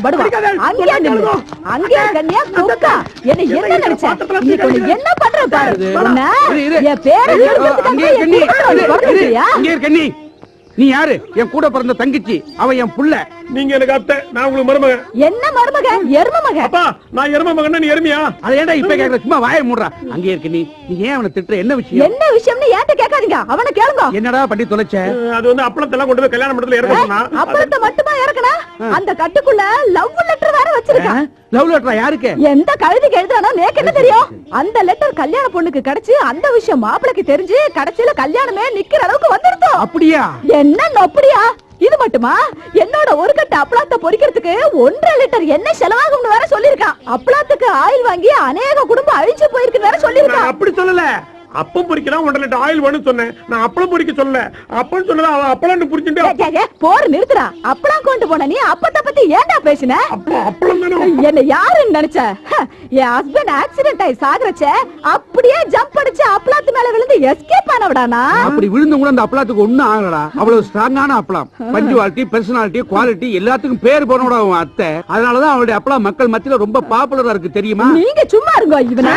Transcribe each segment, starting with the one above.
படுவா. அங்கே நில்லு. அங்கே கண்ணியா குக்கா. என்ன நினைச்ச? என்ன பண்ற பாரு. என் பேரை அங்கே கண்ணி. நீ யாரு? என் கூட பிறந்த தங்கச்சி. அவ என் புள்ள. நீங்க எனக்கு அத்தை, நான் உங்களுக்கு மருமகன். என்ன மருமகன்? எரும மகன். அப்பா, நான் எரும மகன், நீ எருமையா? அத ஏன்டா இப்ப கேக்குற? சும்மா வாயை மூடுறா. அங்கே இருக்க நீ ஏன் அவனை திட்டுற? என்ன விஷயம்? என்ன விஷயம்னு ஏன்ட்ட கேட்காதீங்க, அவனை கேளுங்க. என்னடா பண்ணி தொலைச்ச? அது வந்து அப்பளத்தை எல்லாம் கொண்டு போய் கல்யாண மண்டபத்துல இறக்க சொன்னா. அப்பளத்தை மட்டுமா இறக்கனா? அந்த கட்டுக்குள்ள லவ் லெட்டர் வேற வச்சிருக்கான். லவ் லெட்டரா? யாருக்கு? எந்த கழுதைக்கு எழுதுறானோ நேக்கு என்ன தெரியும்? அந்த லெட்டர் கல்யாண பொண்ணுக்கு கிடைச்சு அந்த விஷயம் மாப்பிளைக்கு தெரிஞ்சு கடைசியில கல்யாணமே நிக்கிற அளவுக்கு வந்துருதோ. அப்படியா? என்ன அப்படியா? இது மட்டுமா? என்னோட ஒரு கட்டு அப்பளத்தை பொரிக்கிறதுக்கு 1.5 லிட்டர் எண்ணெய் செலவாகும்னு வேற சொல்லிருக்கான். அப்பளத்துக்கு ஆயில் வாங்கி அநேக குடும்பம் அழிச்சு போயிருக்கு வேற சொல்லிருக்கான். அப்படி சொல்லல, அப்பம் பொரிக்கலாம் 1.5 லிட்டர் ஆயில் வேணும்னு சொன்னேன். நான் அப்பளம் பொரிக்க சொல்லல. அப்பன்னு சொன்னதா அவ அப்பளம் புரிஞ்சுட்டு போர் நிறுத்துறா. அப்பளம் கொண்டு போன நீ அப்பத்தை பத்தி ஏன்டா பேசின? அப்பளம் தானே. என்ன யாருன்னு நினைச்ச? என் ஹஸ்பண்ட் ஆக்சிடென்ட் ஆகி சாகுறச்ச அப்படியே ஜம்ப் அடிச்சு அப்பளத்து மேல விழுந்து எஸ்கேப் ஆனவடானா? அப்படி விழுந்து கூட அந்த அப்பளத்துக்கு ஒண்ணும் ஆகலடா. அவ்வளவு ஸ்ட்ராங்கான அப்பளம். பஞ்சுவாலிட்டி, பர்சனாலிட்டி, குவாலிட்டி எல்லாத்துக்கும் பேர் போனோட அவன் அத்தை. அதனாலதான் அவளுடைய அப்பளம் மக்கள் மத்தியில ரொம்ப பாப்புலரா இருக்கு தெரியுமா? நீங்க சும்மா இருங்க. இவனா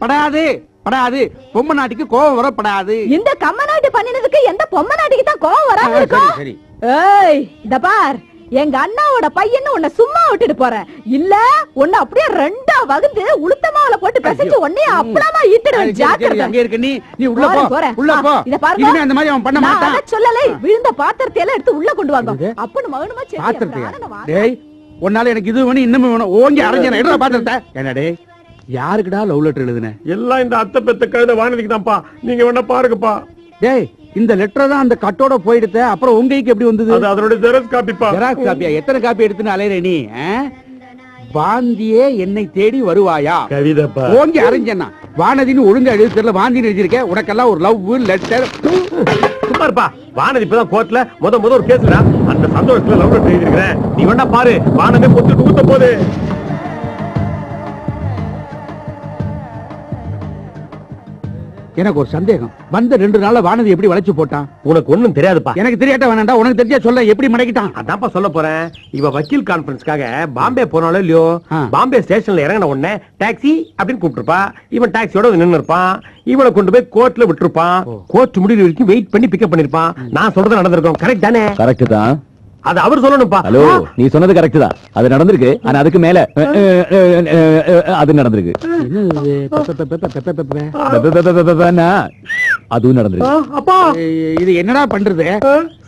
படாது படாது. பொம்மை நாட்டிக்கு கோவம் வரப்படாது. இந்த கம்ம நாட்டு பண்ணினதுக்கு எந்த பொம்மை நாட்டிக்கு தான் கோவம் வராம இருக்கும்? சரி. ஏய் இத பார், எங்க அண்ணாவோட பையன் உன்னை சும்மா விட்டுட்டு போறேன். இல்ல உன்னை அப்படியே 2ஆ வகுந்து உளுத்தமாவுல போட்டு பிசைச்சு உன்னைய அப்பளமா ஈட்டுறேன். ஜாக்கிரதை. அங்க இருக்க நீ உள்ள போ. உள்ள போ. இத பாருங்க, இனிமே அந்த மாதிரி அவன் பண்ண மாட்டான். நான் சொல்லலை. விழுந்த பாத்திரத்தை எல்லாம் எடுத்து உள்ள கொண்டு வாங்க. அப்பன்னு மகனுமா சரி. பாத்திரத்தை டேய், உன்னால எனக்கு இது வேணும் இன்னும் வேணும். ஓங்கி அரைஞ்சன எடுற பாத்திரத்தை. என்னடே யாருக்குடா லவ் லெட்டர் எழுதுன? எல்லாம் இந்த அத்தை பெத்த கழுத வானதிக்கு தான்ப்பா. நீங்க வேணா பாருங்கப்பா. டேய், இந்த லெட்டர் தான் அந்த கட்டோட போயிடுது. அப்புறம் உங்க கைக்கு எப்படி வந்தது? அது அதோட ஜெராக்ஸ் காப்பிப்பா. ஜெராக்ஸ் காப்பியா? எத்தனை காப்பி எடுத்துன்னு அலையற நீ? வாந்தியே என்னை தேடி வருவாயா? கவிதைப்பா. ஓங்கி அரைஞ்சனா வானதின்னு ஒழுங்கா எழுதி தெரியல. வாந்தின்னு எழுதிருக்க. உனக்கெல்லாம் ஒரு லவ் லெட்டர். சும்மா இருப்பா. வானதி இப்பதான் கோர்ட்ல முத ஒரு கேஸ்டா. அந்த சந்தோஷத்துல லவ் லெட்டர் எழுதிருக்கேன். நீ வேணா பாரு. வானமே பொத்துட்டு ஊத்த போகுது. எனக்கு ஒரு சந்தேகம். வந்த 2 நாள்ல வானதி எப்படி வளைச்சு போட்டான்? உனக்கு ஒண்ணும் தெரியாதுப்பா. எனக்கு தெரியாட்ட வேணாண்டா. உனக்கு தெரிஞ்சா சொல்ல. எப்படி மடக்கிட்டான்? அதான்ப்பா சொல்ல போறேன். இவ வக்கீல் கான்பரன்ஸ்க்காக பாம்பே போனாலும் இல்லையோ, பாம்பே ஸ்டேஷன்ல இறங்கின உடனே டாக்ஸி அப்படின்னு கூப்பிட்டுருப்பா. இவன் டாக்ஸியோட நின்று இருப்பான். இவனை கொண்டு போய் கோர்ட்ல விட்டுருப்பான். கோர்ட் முடிவு வரைக்கும் வெயிட் பண்ணி பிக்கப் பண்ணிருப்பான். நான் சொல்றது நடந்திருக்கும். கரெக்ட் தானே? கரெக்ட் தான். அது அவர் சொல்லணும்ப்பா. ஹலோ, நீ சொன்னது கரெக்ட் தான். அது நடந்திருக்கு. ஆனா அதுக்கு மேல அது நடந்திருக்கு. அதுவும் நடந்திருக்கு. அப்பா, இது என்னடா பண்றது?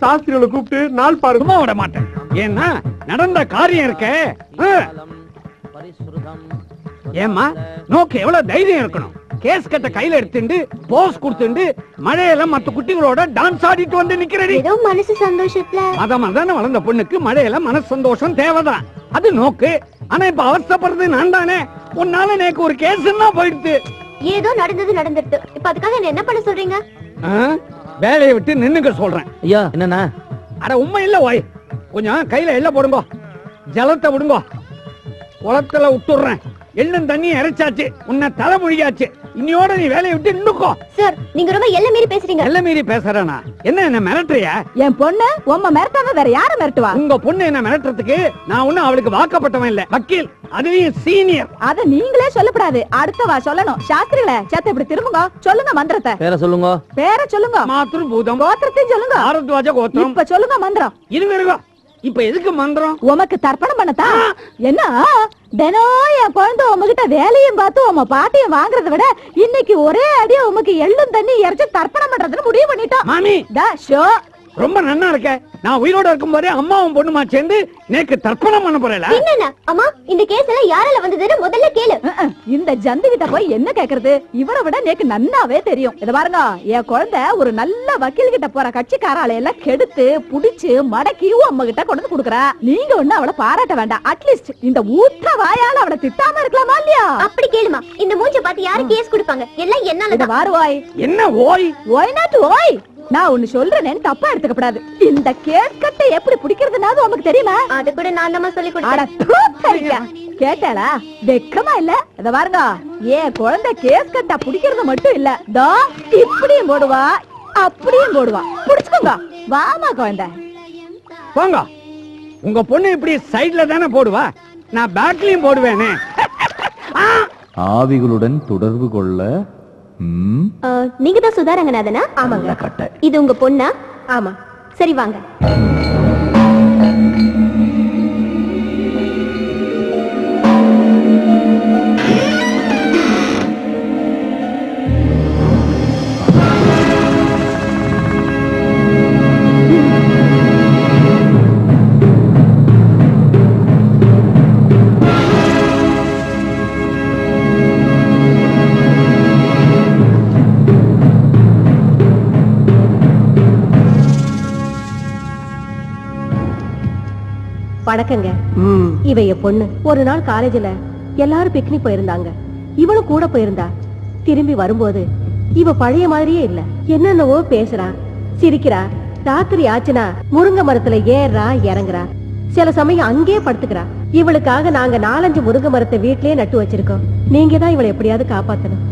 சாஸ்திரிகளை கூப்பிட்டு நாள் பாருங்க. விட மாட்டேன். ஏன்னா நடந்த காரியம் இருக்க. ஏமா நோக்கு எவ்வளவு தைரியம் இருக்கணும்? கேஸ் கட்ட கையில எடுத்துட்டு போஸ் கொடுத்துட்டு மழையில மத்த குட்டிகளோட டான்ஸ் ஆடிட்டு வந்து நிக்கிறடி. ஏதோ மனசு சந்தோஷத்துல மதமதான வளர்ந்த பொண்ணுக்கு மழையில மனசு சந்தோஷம் தேவைதான். அது நோக்கு. ஆனா இப்ப அவசரப்படுறது நான் தானே. உன்னால எனக்கு ஒரு கேஸ் போயிடுது. ஏதோ நடந்துட்டு. இப்ப அதுக்காக என்ன பண்ண சொல்றீங்க? வேலையை விட்டு நின்னுக்க சொல்றேன். ஐயா என்னன்னா? அட உண்மை இல்ல ஓய். கொஞ்சம் கையில எல்லாம் போடுங்க. ஜலத்தை விடுங்க. குளத்துல விட்டுறேன். எள்ளும் தண்ணி இறைச்சாச்சு. உன்னை தலை மொழியாச்சு. இன்னையோட நீ வேலையை விட்டு நின்னுக்கோ. சார், நீங்க ரொம்ப எல்லை மீறி பேசுறீங்க. எல்லை மீறி பேசுறேனா? என்ன மிரட்டுறியா? என் பொண்ணு உம்ம மிரட்டாம வேற யார மிரட்டுவா? உங்க பொண்ணு என்ன மிரட்டுறதுக்கு நான் ஒண்ணும் அவளுக்கு வாக்கப்பட்டவன் இல்ல. வக்கீல், அதுவும் சீனியர். அத நீங்களே சொல்லக்கூடாது. அடுத்தவா சொல்லணும். சாஸ்திரிகளே, சேத்த இப்படி திரும்புங்க. சொல்லுங்க மந்திரத்தை. பேரை சொல்லுங்க. பேரை சொல்லுங்க. மாத்ரு பூதம். கோத்திரத்தையும் சொல்லுங்க. ஆரத்வாஜ கோத்திரம். இப்ப சொல்லுங்க மந்திரம். இருங்க. இப்ப எதுக்கு மந்திரம்? உமக்கு தர்ப்பணம் பண்ணதா? என்ன தினம் என் குழந்தை உமகிட்ட வேலையும் பார்த்து உம பாட்டையும் வாங்குறத விட இன்னைக்கு ஒரே அடியா உமக்கு எள்ளும் தண்ணி இறைச்சு தர்ப்பணம் பண்றதுன்னு முடிவு பண்ணிட்டோம். மாமி, ரொம்ப நன்னா இருக்க. நான் உயிரோட இருக்கும் போதே அம்மாவும் பொண்ணுமா சேர்ந்து நேக்கு தர்ப்பணம் பண்ண போறேல. என்னன்னா அம்மா, இந்த கேஸ் எல்லாம் யாரால வந்ததுன்னு முதல்ல கேளு. இந்த ஜந்து கிட்ட போய் என்ன கேக்குறது? இவரை விட நேக்கு நன்னாவே தெரியும். இத பாருங்க, என் குழந்தை ஒரு நல்ல வக்கீல் கிட்ட போற கட்சிக்காரால எல்லாம் கெடுத்து புடிச்சு மடக்கி அம்மா கிட்ட கொண்டு குடுக்குறா. நீங்க ஒண்ணு அவளை பாராட்ட வேண்டாம். அட்லீஸ்ட் இந்த ஊத்த வாயால அவளை திட்டாம இருக்கலாமா இல்லையா? அப்படி கேளுமா. இந்த மூஞ்ச பார்த்து யாரு கேஸ் கொடுப்பாங்க? எல்லாம் என்னால. வாருவாய். என்ன ஓய்? ஓய் நாட் ஓய். நான் ஒன்னு சொல்றேன்னு தப்பா எடுத்துக்கப்படாது. இந்த கேஸ் கட்டை எப்படி பிடிக்கிறதுனா உனக்கு தெரியுமா? அது கூட நான் தான் சொல்லி கொடுத்தேன். கேட்டாளா? வெக்கமா இல்ல? இத பாருங்க, ஏன் குழந்தை கேஸ் கட்டை பிடிக்கிறது மட்டும் இல்ல, தோ இப்படியும் போடுவா அப்படியும் போடுவா. புடிச்சுக்கோங்க. வாமா குழந்தை. போங்க. உங்க பொண்ணு இப்படி சைடுல தானே போடுவா, நான் பேக்லயும் போடுவேனே. ஆவிகளுடன் தொடர்பு கொள்ள நீங்க தான் சுதா ரங்கநாதனா? ஆமாங்க. இது உங்க பொண்ணா? ஆமா. சரி வாங்க. வணக்கங்க. இவ என் பொண்ணு. ஒரு நாள் காலேஜ்ல எல்லாரும் பிக்னிக் போயிருந்தாங்க, இவளும் கூட போயிருந்தா. திரும்பி வரும்போது இவ பழைய மாதிரியே இல்ல. என்னென்னவோ பேசுறா, சிரிக்கிறா. ராத்திரி ஆச்சுனா முருங்கை மரத்துல ஏறா இறங்குறா. சில சமயம் அங்கேயே படுத்துக்கிறா. இவளுக்காக நாங்க 4-5 முருங்கை மரத்தை வீட்லயே நட்டு வச்சிருக்கோம். நீங்க தான் இவளை எப்படியாவது காப்பாத்தணும்.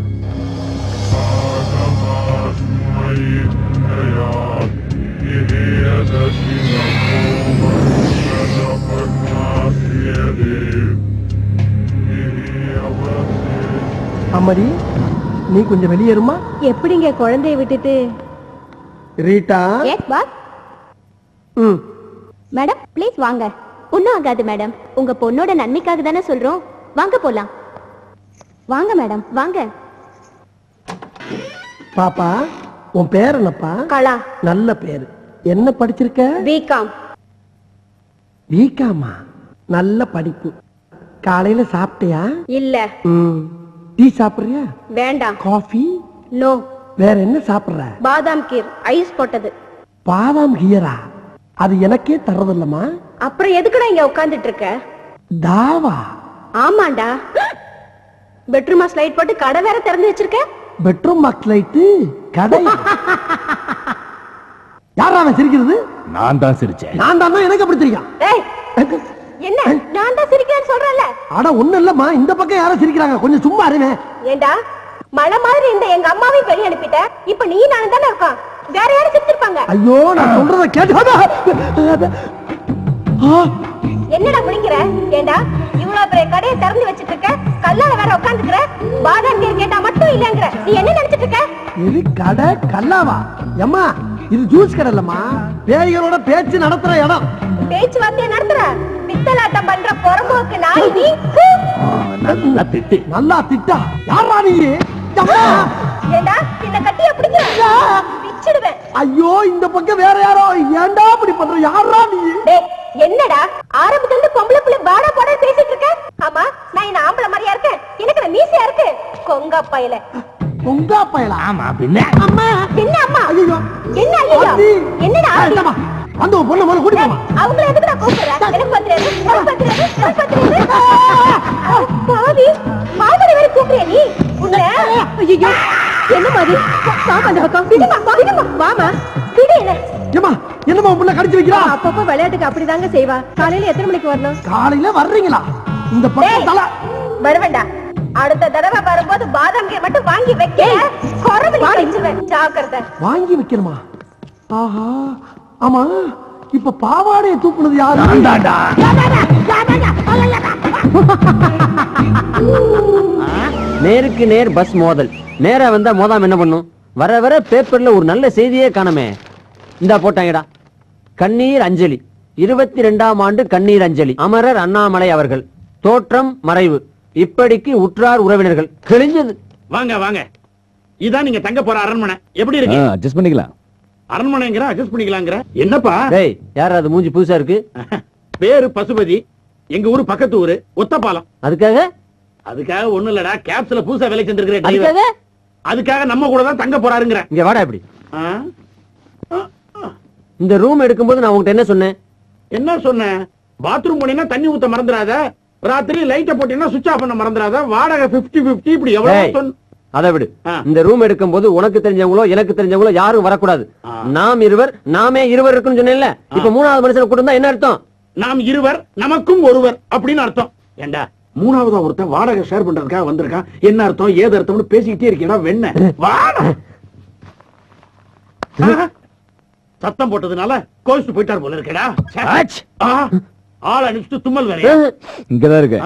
அம்மாடி, நீ கொஞ்சம் வெளியேறுமா? எப்படிங்க குழந்தைய விட்டுட்டு? Rita. Yes boss. Madam please வாங்க. ஒன்னும் ஆகாது மேடம். உங்க பொண்ணோட நன்மைக்காக தானே சொல்றோம். வாங்க போலாம். வாங்க மேடம் வாங்க. பாப்பா, உன் பேர் என்னப்பா? கலா. நல்ல பேரு. என்ன படிச்சிருக்க? பிகாம். பிகாமா? நல்ல படிப்பு. காலையில சாப்பிட்டியா? இல்ல. டீ சாப்பிடுறியா? வேண்டாம். காஃபி? நோ. வேற என்ன சாப்பிடுற? பாதாம் கீர் ஐஸ் போட்டது. பாதாம் கீரா? அது எனக்கே தரதில்லமா. அப்புறம் எதுக்குடா இங்க உட்கார்ந்துட்டு இருக்க? தாவா? ஆமாண்டா. பெட்ரூம் ஸ்லைட் போட்டு கடை வேற திறந்து வச்சிருக்க. பெட்ரூம் மார்க் லைட்டு கடை? யாரா அவன் சிரிக்கிறது? நான் தான் சிரிச்சேன். நான் தான். எனக்கு அப்படி தெரியும். என்ன நான் தான் சிரிக்கிறேன்னு சொல்றேன்ல. அட ஒண்ணு இல்லம்மா, இந்த பக்கம் யாரோ சிரிக்கிறாங்க, கொஞ்சம் சும்மா இருங்க. ஏண்டா மழை மாதிரி இந்த எங்க அம்மாவையும் வெளிய அனுப்பிட்ட. இப்ப நீ நானும் தானே இருக்கோம். வேற யாரும் சிரிச்சிருப்பாங்க. ஐயோ, நான் சொல்றத கேட்டு. என்னடா முடிக்கிற? ஏண்டா இவ்வளவு பெரிய கடையை திறந்து வச்சிட்டு இருக்க, கல்லால வேற உட்கார்ந்துக்கிற. பாதாம் கீர் கேட்டா மட்டும் இல்லங்கற. நீ என்ன நினைச்சிட்டு இருக்க? இது கடை கல்லாவா? அம்மா, இது ஜூஸ் கடை இல்லம்மா, பேய்களோட பேச்சு நடத்துற இடம். பேச்சுவார்த்தை நடத்துற பித்தலாட்டம் பண்ற பொறம்போக்கு நாய் நீ. நல்லா திட்டு. நல்லா திட்டா? யாரா நீ? ஏண்டா இந்த கட்டிய பிடிக்கிற? பிச்சிடுவேன். ஐயோ, இந்த பக்கம் வேற யாரோ. ஏண்டா இப்படி பண்ற? யாரா நீ? டேய் என்னடா ஆரம்பத்துல இருந்து பொம்பளை புள்ள பாடா பாடா பேசிட்டு இருக்க? ஆமா, நான் என்ன ஆம்பளை மாதிரியா இருக்கேன்? எனக்கு மீசையா இருக்கு. கொங்கா பயல. கொங்கா பயலா? ஆமா பின்ன. அம்மா என்ன அம்மா? ஐயோ என்ன ஐயோ? என்னடா இல்லம்மா, வந்து உன் பொண்ணு முதல்ல கூட்டிட்டு போமா. அவங்கள எதுக்குடா கூப்பிடுற? எனக்கு பத்திரது, எனக்கு பத்திரது, எனக்கு பத்திரது. பாவி, மாமனை வேற கூப்பிடுறியா நீ? உன்னை ஐயோ என்ன மாதிரி? வாமா அந்த பக்கம். விடுமா விடுமா. வாமா விடு. என்ன ஏமா, என்னம்மா உன் புள்ள கடிச்சு வைக்கிறா? அப்பப்போ விளையாட்டுக்கு அப்படிதாங்க செய்வா. காலையில எத்தனை மணிக்கு வரணும்? காலையில வர்றீங்களா? இந்த பக்கம் தலை வருவேண்டா. அடுத்த தடவை வரும்போது பாதாம் கீர் மட்டும் வாங்கி வைக்க. கொரவலி வச்சிருவேன். ஜாக்கிரதை. வாங்கி வைக்கணுமா? ஆஹா, ஆமா, இப்ப பாவாடையை தூக்குனது யாரு? நேருக்கு நேர் பஸ் மோதல். நேரா வந்தா மோதாம என்ன பண்ணும்? வர வர பேப்பர்ல ஒரு நல்ல செய்தியே காணமே. இந்தா போட்டாங்கடா. கண்ணீர் அஞ்சலி. 22ஆம் ஆண்டு கண்ணீர் அஞ்சலி. அமரர் அண்ணாமலை அவர்கள். தோற்றம் மறைவு. இப்படிக்கு உற்றார் உறவினர்கள். கிழிஞ்சது. வாங்க வாங்க. இதான் நீங்க தங்க போற அரண்மனை. எப்படி இருக்கு? அட்ஜஸ்ட் பண்ணிக்கலாம். அரண்மனைங்கிற அட்ஜஸ்ட் பண்ணிக்கலாங்கிற. என்னப்பா? டேய், யார் அது மூஞ்சி புதுசா இருக்கு? பேரு பசுபதி. எங்க ஊரு பக்கத்து ஊரு ஒத்தப்பாலம். அதுக்காக ஒண்ணு இல்லடா, கேப்ஸ்ல புதுசா வேலை செஞ்சிருக்கிற அதுக்காக அதுக்காக நம்ம கூட தான் தங்க போறாருங்கிற. இங்க வாடா. இப்படி இந்த ரூம் எடுக்கும்போது நான் உங்ககிட்ட என்ன சொன்னேன்? என்ன சொன்ன? பாத்ரூம் போனீங்கன்னா தண்ணி ஊத்த மறந்துடாத. ராத்திரி லைட்ட போட்டீங்கன்னா சுவிட்ச் ஆஃப் பண்ண மறந்துடாத. வாடகை 50-50. இப்படி எவ்வளவு? அதை விடு. இந்த ரூம் எடுக்கும்போது உனக்கு தெரிஞ்சவங்களோ எனக்கு தெரிஞ்சவங்களோ யாரும் வரக்கூடாது. நாம் இருவர், நாமே இருவர் இருக்குன்னு சொன்னேன்ல. இப்ப மூணாவது மனுஷனை கூட்டு வந்தா என்ன அர்த்தம்? நாம் இருவர், நமக்கும் ஒருவர் அப்படின்னு அர்த்தம். ஏண்டா, மூணாவதா ஒருத்தன் வாடகை ஷேர் பண்றதுக்காக வந்திருக்கான். என்ன அர்த்தம் ஏது அர்த்தம்னு பேசிக்கிட்டே இருக்கீங்களா? வெண்ண வாட சத்தம் போட்டதுனால கோவிச்சு போயிட்டார் போல இருக்கடா. ஆள் அனுப்பிச்சு தும்மல் வேறையா? இங்கதான் இருக்கு.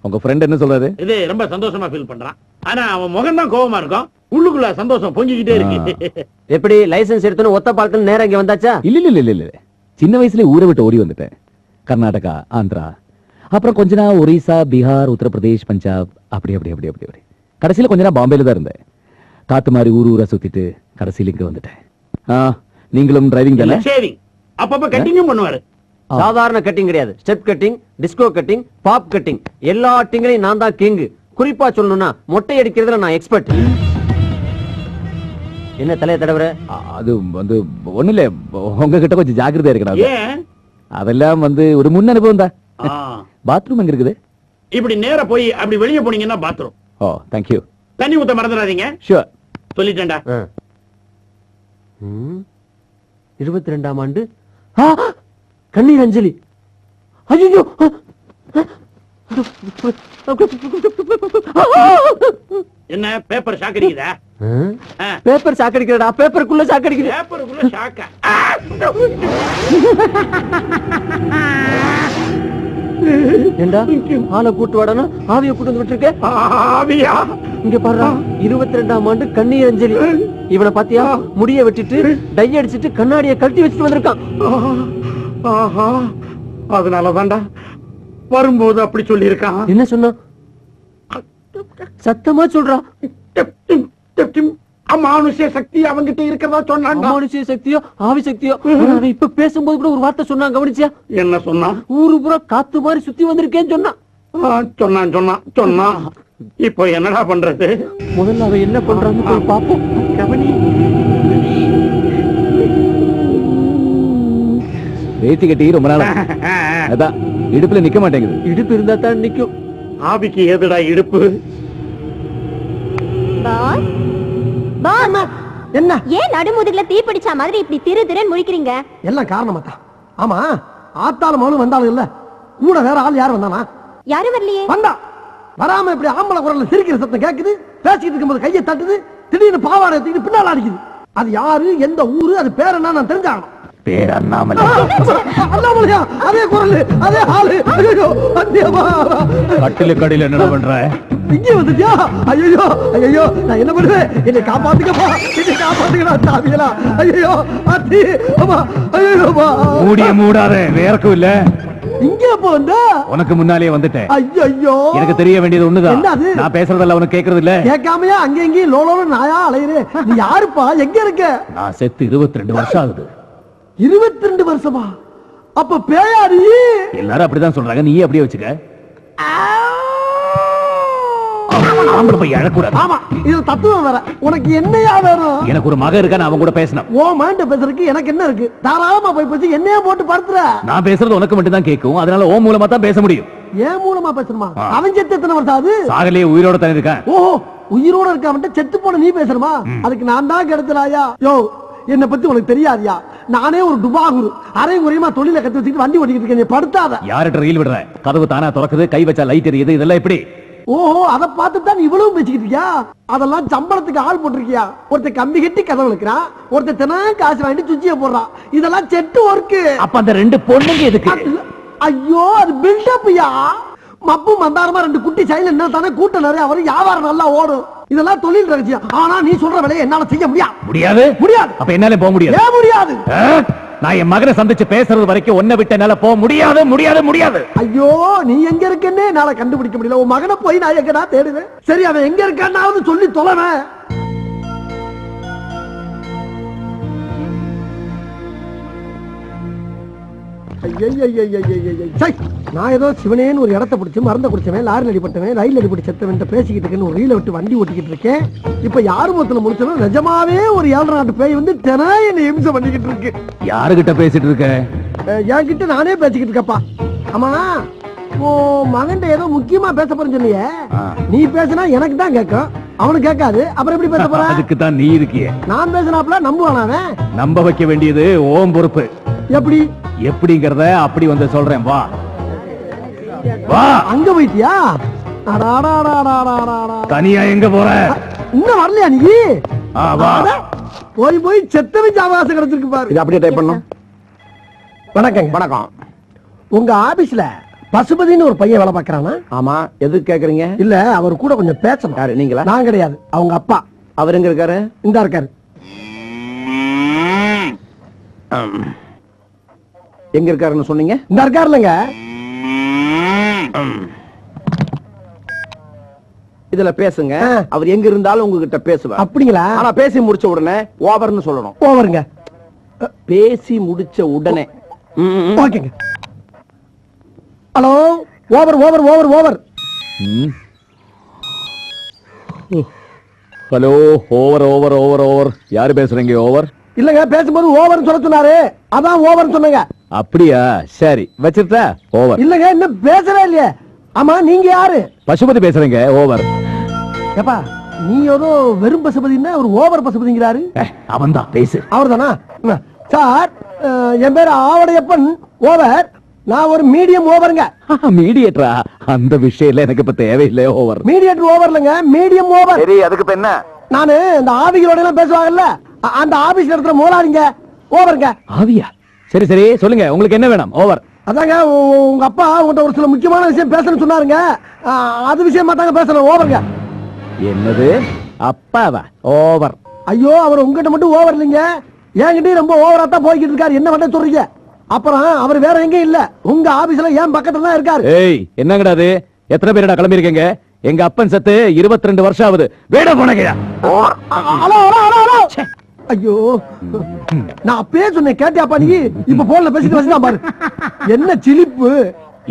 உங்க ஃப்ரெண்ட் என்ன சொல்றாரு? இது ரொம்ப சந்தோஷமா ஃபீல் பண்றான். ஆனா அவன் முகம் தான் கோவமா இருக்கும், உள்ளுக்குள்ள சந்தோஷம் பொங்கிக்கிட்டே இருக்கு. எப்படி லைசென்ஸ் எடுத்துன்னு ஒத்த பாலத்துல நேரம் இங்க வந்தாச்சா? இல்ல சின்ன வயசுல ஊரை விட்டு ஓடி வந்துட்டேன். கர்நாடகா, ஆந்திரா, அப்புறம் கொஞ்ச நாள் ஒரிசா, பீகார், உத்தரப்பிரதேஷ், பஞ்சாப், அப்படி கடைசியில கொஞ்ச நாள் பாம்பேல தான் இருந்தேன். காத்து மாதிரி ஊரா சுத்திட்டு கடைசியில இங்க வந்துட்டேன். நீங்களும் டிரைவிங் தானே? ஷேவிங் அப்பப்ப கட்டிங்கும் பண்ணுவாரு. சாதாரண கட்டிங் கிடையாது, step cutting, disco cutting, bob cutting, எல்லா கட்டிங்லையும் நான் தான் கிங். குறிப்பா சொல்லணும்னா மொட்டை அடிக்கிறதுல நான் எக்ஸ்பர்ட். என்ன தலைய தடவற? அது வந்து ஒண்ணு இல்ல, உங்ககிட்ட கொஞ்சம் ஜாக்கிரதையா இருக்கணும். ஏன்? அதெல்லாம் வந்து ஒரு முன் அனுபவம் தான். பாத்ரூம் எங்க இருக்குது? இப்படி நேரா போய் அப்படி வெளியே போனீங்கன்னா பாத்ரூம். O, thank you. தண்ணி ஊத்த மறந்துடாதீங்க. ஷூர். சொல்லிட்டேன்டா. 22ஆம் ஆண்டு கண்ணீர் அஞ்சலி. ஐயோ, என்ன பேப்பர் ஷாக் அடிக்குதா? பேப்பர் ஷாக் அடிக்கிறடா, பேப்பருக்குள்ள ஷாக் அடிக்குது. பேப்பருக்குள்ள ஷாக்கா? ஏண்டா ஆளை கூட்டு வாடானா ஆவிய கூட்டு வந்து விட்டுருக்க? ஆவியா? இங்க பாருடா, 22ஆம் ஆண்டு கண்ணீர் அஞ்சலி. இவனை பாத்தியா? முடிய வெட்டிட்டு டை அடிச்சிட்டு கண்ணாடிய கழட்டி வச்சுட்டு வந்திருக்கான். ஆஹா, அதனாலதான்டா வரும்போது அப்படி சொல்லி இருக்கான். என்ன சொன்னா? சத்தமா சொல்றா. அமானுஷ்ய சக்தி அவங்கிட்ட இருக்கிறதா சொன்னான். அமானுஷ்ய சக்தியோ ஆவி சக்தியோ? அவன் இப்ப பேசும்போது கூட ஒரு வார்த்தை சொன்னா, கவனிச்சியா? என்ன சொன்னா? ஊரு பூரா காத்து மாதிரி சுத்தி வந்திருக்கேன்னு சொன்னான். சொன்னான். இப்போ என்னடா பண்றது? முதல்ல அவன் என்ன பண்றான்னு போய் பாப்போம். கவனி. வேட்டி கட்டி ரொம்ப நாள் அதான் இடுப்புல நிக்க மாட்டேங்குது. இடுப்பு இருந்தா தான் நிக்கும். ஆவிக்கு ஏதுடா இடுப்பு? என்ன ஏன் நடுமுதுகுல தீ பிடிச்ச மாதிரி இப்படி திரு திருன்னு முழிக்கிறீங்க? எல்லாம் காரணமாத்தா. ஆமா, ஆத்தாலும் மகளும் வந்தாலும் இல்ல, கூட வேற ஆள் யார் வந்தானா? யாரும் வரலையே. வந்தா வராம இப்படி ஆம்பளை குரல்ல சிரிக்கிற சத்தம் கேக்குது. பேசிக்கிட்டு இருக்கும்போது கையை தட்டுது, திடீர்னு பாவாடை எடுத்துக்கிட்டு பின்னால அடிக்குது. அது யாரு, எந்த ஊரு, அது பேர் என்ன நான் தெரிஞ்சாகணும். பேர் அண்ணாமலை. அண்ணாமலையா? அதே குரல், அதே ஆளு. ஐயோ, கட்டில கடையில என்ன பண்ற? இங்கே வந்துட்டியா? ஐயோ ஐயோ, நான் என்ன பண்ணுவேன்? என்னை காப்பாத்துக்கப்பா, என்னை காப்பாத்துக்கடா சாமிகளா. ஐயோ அத்தி, அம்மா, ஐயோ மூடிய மூடாத, வேறக்கும் இல்ல. இங்க எப்ப வந்த? உனக்கு முன்னாலே வந்துட்டேன். ஐயோ, எனக்கு தெரிய வேண்டியது ஒண்ணுதான். என்னது? நான் பேசுறதெல்லாம் உனக்கு கேக்குறது இல்ல. கேட்காமையா அங்க எங்கேயும் லோலோன்னு நாயா அலையுறே? நீ யாருப்பா? எங்க இருக்க? நான் செத்து 22 வருஷம் ஆகுது. 22 வருஷமா? அப்ப பேயாடி? எல்லாரும் அப்படிதான் சொல்றாங்க, நீ அப்படியே வச்சுக்க. ஆம்பளை போய் அழக்கூடாது. ஆமா, இது தத்துவம் வேற. உனக்கு என்னையா வேணும்? எனக்கு ஒரு மகன் இருக்கா, நான் அவன் கூட பேசணும். ஓ மைண்ட பேசுறதுக்கு எனக்கு என்ன இருக்கு? தாராளமா போய் பேசி என்னையா போட்டு படுத்துற. நான் பேசுறது உனக்கு மட்டும் தான் கேட்கும், அதனால ஓ மூலமா தான் பேச முடியும். ஏன் மூலமா பேசணுமா? அவன் செத்து எத்தனை வருஷம் ஆகுது? சாகலே உயிரோட தான் இருக்கான். ஓஹோ, உயிரோட இருக்காம செத்து போன நீ பேசணுமா? அதுக்கு நான் தான் கிடைச்சலாயா? யோ, என்ன பத்தி உனக்கு தெரியாதியா? நானே ஒரு டுபாகுரு, அரை குறையமா தொழில கத்து வச்சுட்டு வண்டி ஓட்டிக்கிட்டு இருக்கேன். படுத்தாத. யார்கிட்ட ரீல் விடுற? கதவு தானா திறக்குது, கை வச்சா லைட் எரியுது, இதெல்லாம் எப்படி? ஓஹோ, அத பார்த்துட்டு தான் இவ்வளவு பேசிக்கிட்டு இருக்கியா? அதெல்லாம் சம்பளத்துக்கு ஆள் போட்டிருக்கியா? ஒருத்தர் கம்பி கட்டி கதவு வைக்கிறான், ஒருத்தர் தினம் காசு வாங்கிட்டு சுச்சிய போடுறான். இதெல்லாம் செட்டு ஒர்க்கு. அப்ப அந்த ரெண்டு பொண்ணுங்க எதுக்கு? ஐயோ, அது பில்டப்யா. மப்பு மந்தாரமா ரெண்டு குட்டி சைல என்ன தானே கூட்டம் நிறைய வரும், வியாபாரம் நல்லா ஓடும். இதெல்லாம் தொழில் ரகசியம். ஆனா நீ சொல்ற வேலையை என்னால செய்ய முடியாது. முடியாது. அப்ப என்னால போக முடியாது. ஏன் முடியாது? நான் என் மகனை சந்திச்சு பேசுறது வரைக்கும் ஒன்ன விட்டு என்னால போக முடியாது. ஐயோ, நீ எங்க இருக்கன்னே என்னால கண்டுபிடிக்க முடியல. உன் மகனை போய் நான் எங்கடா தேடுவேன்? சரி, அவன் எங்க இருக்கான்னாவது சொல்லி தொலைவேன். நான் ஏதோ சிவனேன்னு ஒரு இடத்த பிடிச்சு மறந்த குடிச்சவன், லாரி அடிப்பட்டவன், ரயில் அடிப்பட்டு செத்தவன் பேசிக்கிட்டு இருக்கேன்னு ஒரு ரீல விட்டு வண்டி ஓட்டிக்கிட்டு இருக்கேன். இப்ப யாரு மொத்தம் முடிச்சவன் நிஜமாவே ஒரு 7 நாட்டு பேய் வந்து தினம் என்ன இம்சை பண்ணிக்கிட்டு இருக்கு. யாருகிட்ட பேசிட்டு இருக்க? என்கிட்ட நானே பேசிக்கிட்டு இருக்கப்பா. ஆமா, ஓ மகன்ட்ட ஏதோ முக்கியமா பேச போறேன்னு சொன்னியே, நீ பேசினா எனக்கு தான் கேட்கும், அவனுக்கு கேட்காது. அப்புறம் எப்படி பேச போற? அதுக்கு தான் நீ இருக்கியே. நான் பேசினாப்ல நம்புவானே? நம்ப வைக்க வேண்டியது ஓம் பொறுப்பு. எப்படி? எப்படிங்கறத அப்படி வந்து சொல்றேன். வா வா. அங்க போயிட்டியா? தனியா எங்க போற? இன்னும் வரலையா நீ? வா. போய் செத்தவன் அவகாசம் கிடைச்சிருக்கு பாரு. இது அப்படியே டைப் பண்ணணும். வணக்கம் வணக்கம். உங்க ஆபீஸ்ல பசுபதினு ஒரு பையன் வேலை பார்க்கறானா? ஆமா, எது கேக்குறீங்க? இல்ல, அவர் கூட கொஞ்சம் பேசணும். யாரு, நீங்களா? நான் கிடையாது, அவங்க அப்பா. அவர் எங்க இருக்காரு? இந்தா இருக்காரு. எங்க இருக்காருன்னு சொன்னீங்க? இந்த இருக்காருலங்க. இதுல பேசுங்க. அவர் எங்க இருந்தாலும் உங்ககிட்ட பேசுவார். அப்படிங்களா? ஆனா பேசி முடிச்ச உடனே ஓவர்னு சொல்லணும். ஓவருங்க. பேசி முடிச்ச உடனே. ஓகேங்க. Hello, over over over over. Hello, over over over over. யாரு பேசுறீங்க? ஓவர் இல்லங்க, பேசும்போது ஓவர்னு சொல்ல சொன்னாரு, அதான் ஓவர்னு சொன்னங்க. அப்படியா? சரி, வச்சிருட்டா? ஓவர். இல்லங்க, இன்னும் பேசவே இல்லையே. ஆமா, நீங்க யாரு? பசுபதி பேசுறீங்க. ஓவர். ஏப்பா, நீ ஏதோ வெறும் பசுபதினா ஒரு ஓவர் பசுபதிங்கிறாரு. அவன் தான் பேசு. அவர் தானா? சார், என் பேரு ஆவடையப்பன். ஓவர். நான் ஒரு மீடியம் ஓவருங்க. மீடியேட்டரா? அந்த விஷயம்ல எனக்கு இப்ப தேவையில்லை. ஓவர். மீடியேட்டர் ஓவர்லங்க, மீடியம் ஓவர். சரி, அதுக்கு இப்ப என்ன? நானு இந்த ஆவிகளோட எல்லாம் பேசுவாங்கல்ல, அந்த ஆபீஸ்ல இருக்கிற மோலாரிங்க. ஓவருங்க. ஆவியா? சரி சரி, சொல்லுங்க, உங்களுக்கு என்ன வேணும்? ஓவர். அதாங்க, உங்க அப்பா உங்கள்கிட்ட ஒரு சில முக்கியமான விஷயம் பேசணும்னு சொன்னாருங்க. அது விஷயமா தாங்க பேசணும். ஓவருங்க. என்னது? அப்பாவா? ஓவர். ஐயோ, அவர் உங்ககிட்ட மட்டும் ஓவர் இல்லைங்க, என்கிட்டயும் ரொம்ப ஓவரா தான் போய்கிட்டு இருக்காரு. என்ன பண்ண சொல்றீங்க? அப்புறம் அவர் வேற எங்கேயும் இல்ல, உங்க ஆபீஸ்ல ஏன் பக்கத்துல தான் இருக்காரு. ஏய், என்னங்கடா அது? எத்தனை பேரடா கிளம்பி இருக்கீங்க? எங்க அப்பன் செத்து 22 வருஷம் ஆகுது. வேட போனங்கயா. Hello hello hello hello. ஐயோ, நான் அப்பவே சொன்னேன், கேட்டியாப்பா நீ? இப்ப போன்ல பேசிட்டு வச்சுதான் பாரு. என்ன சிலிப்பு.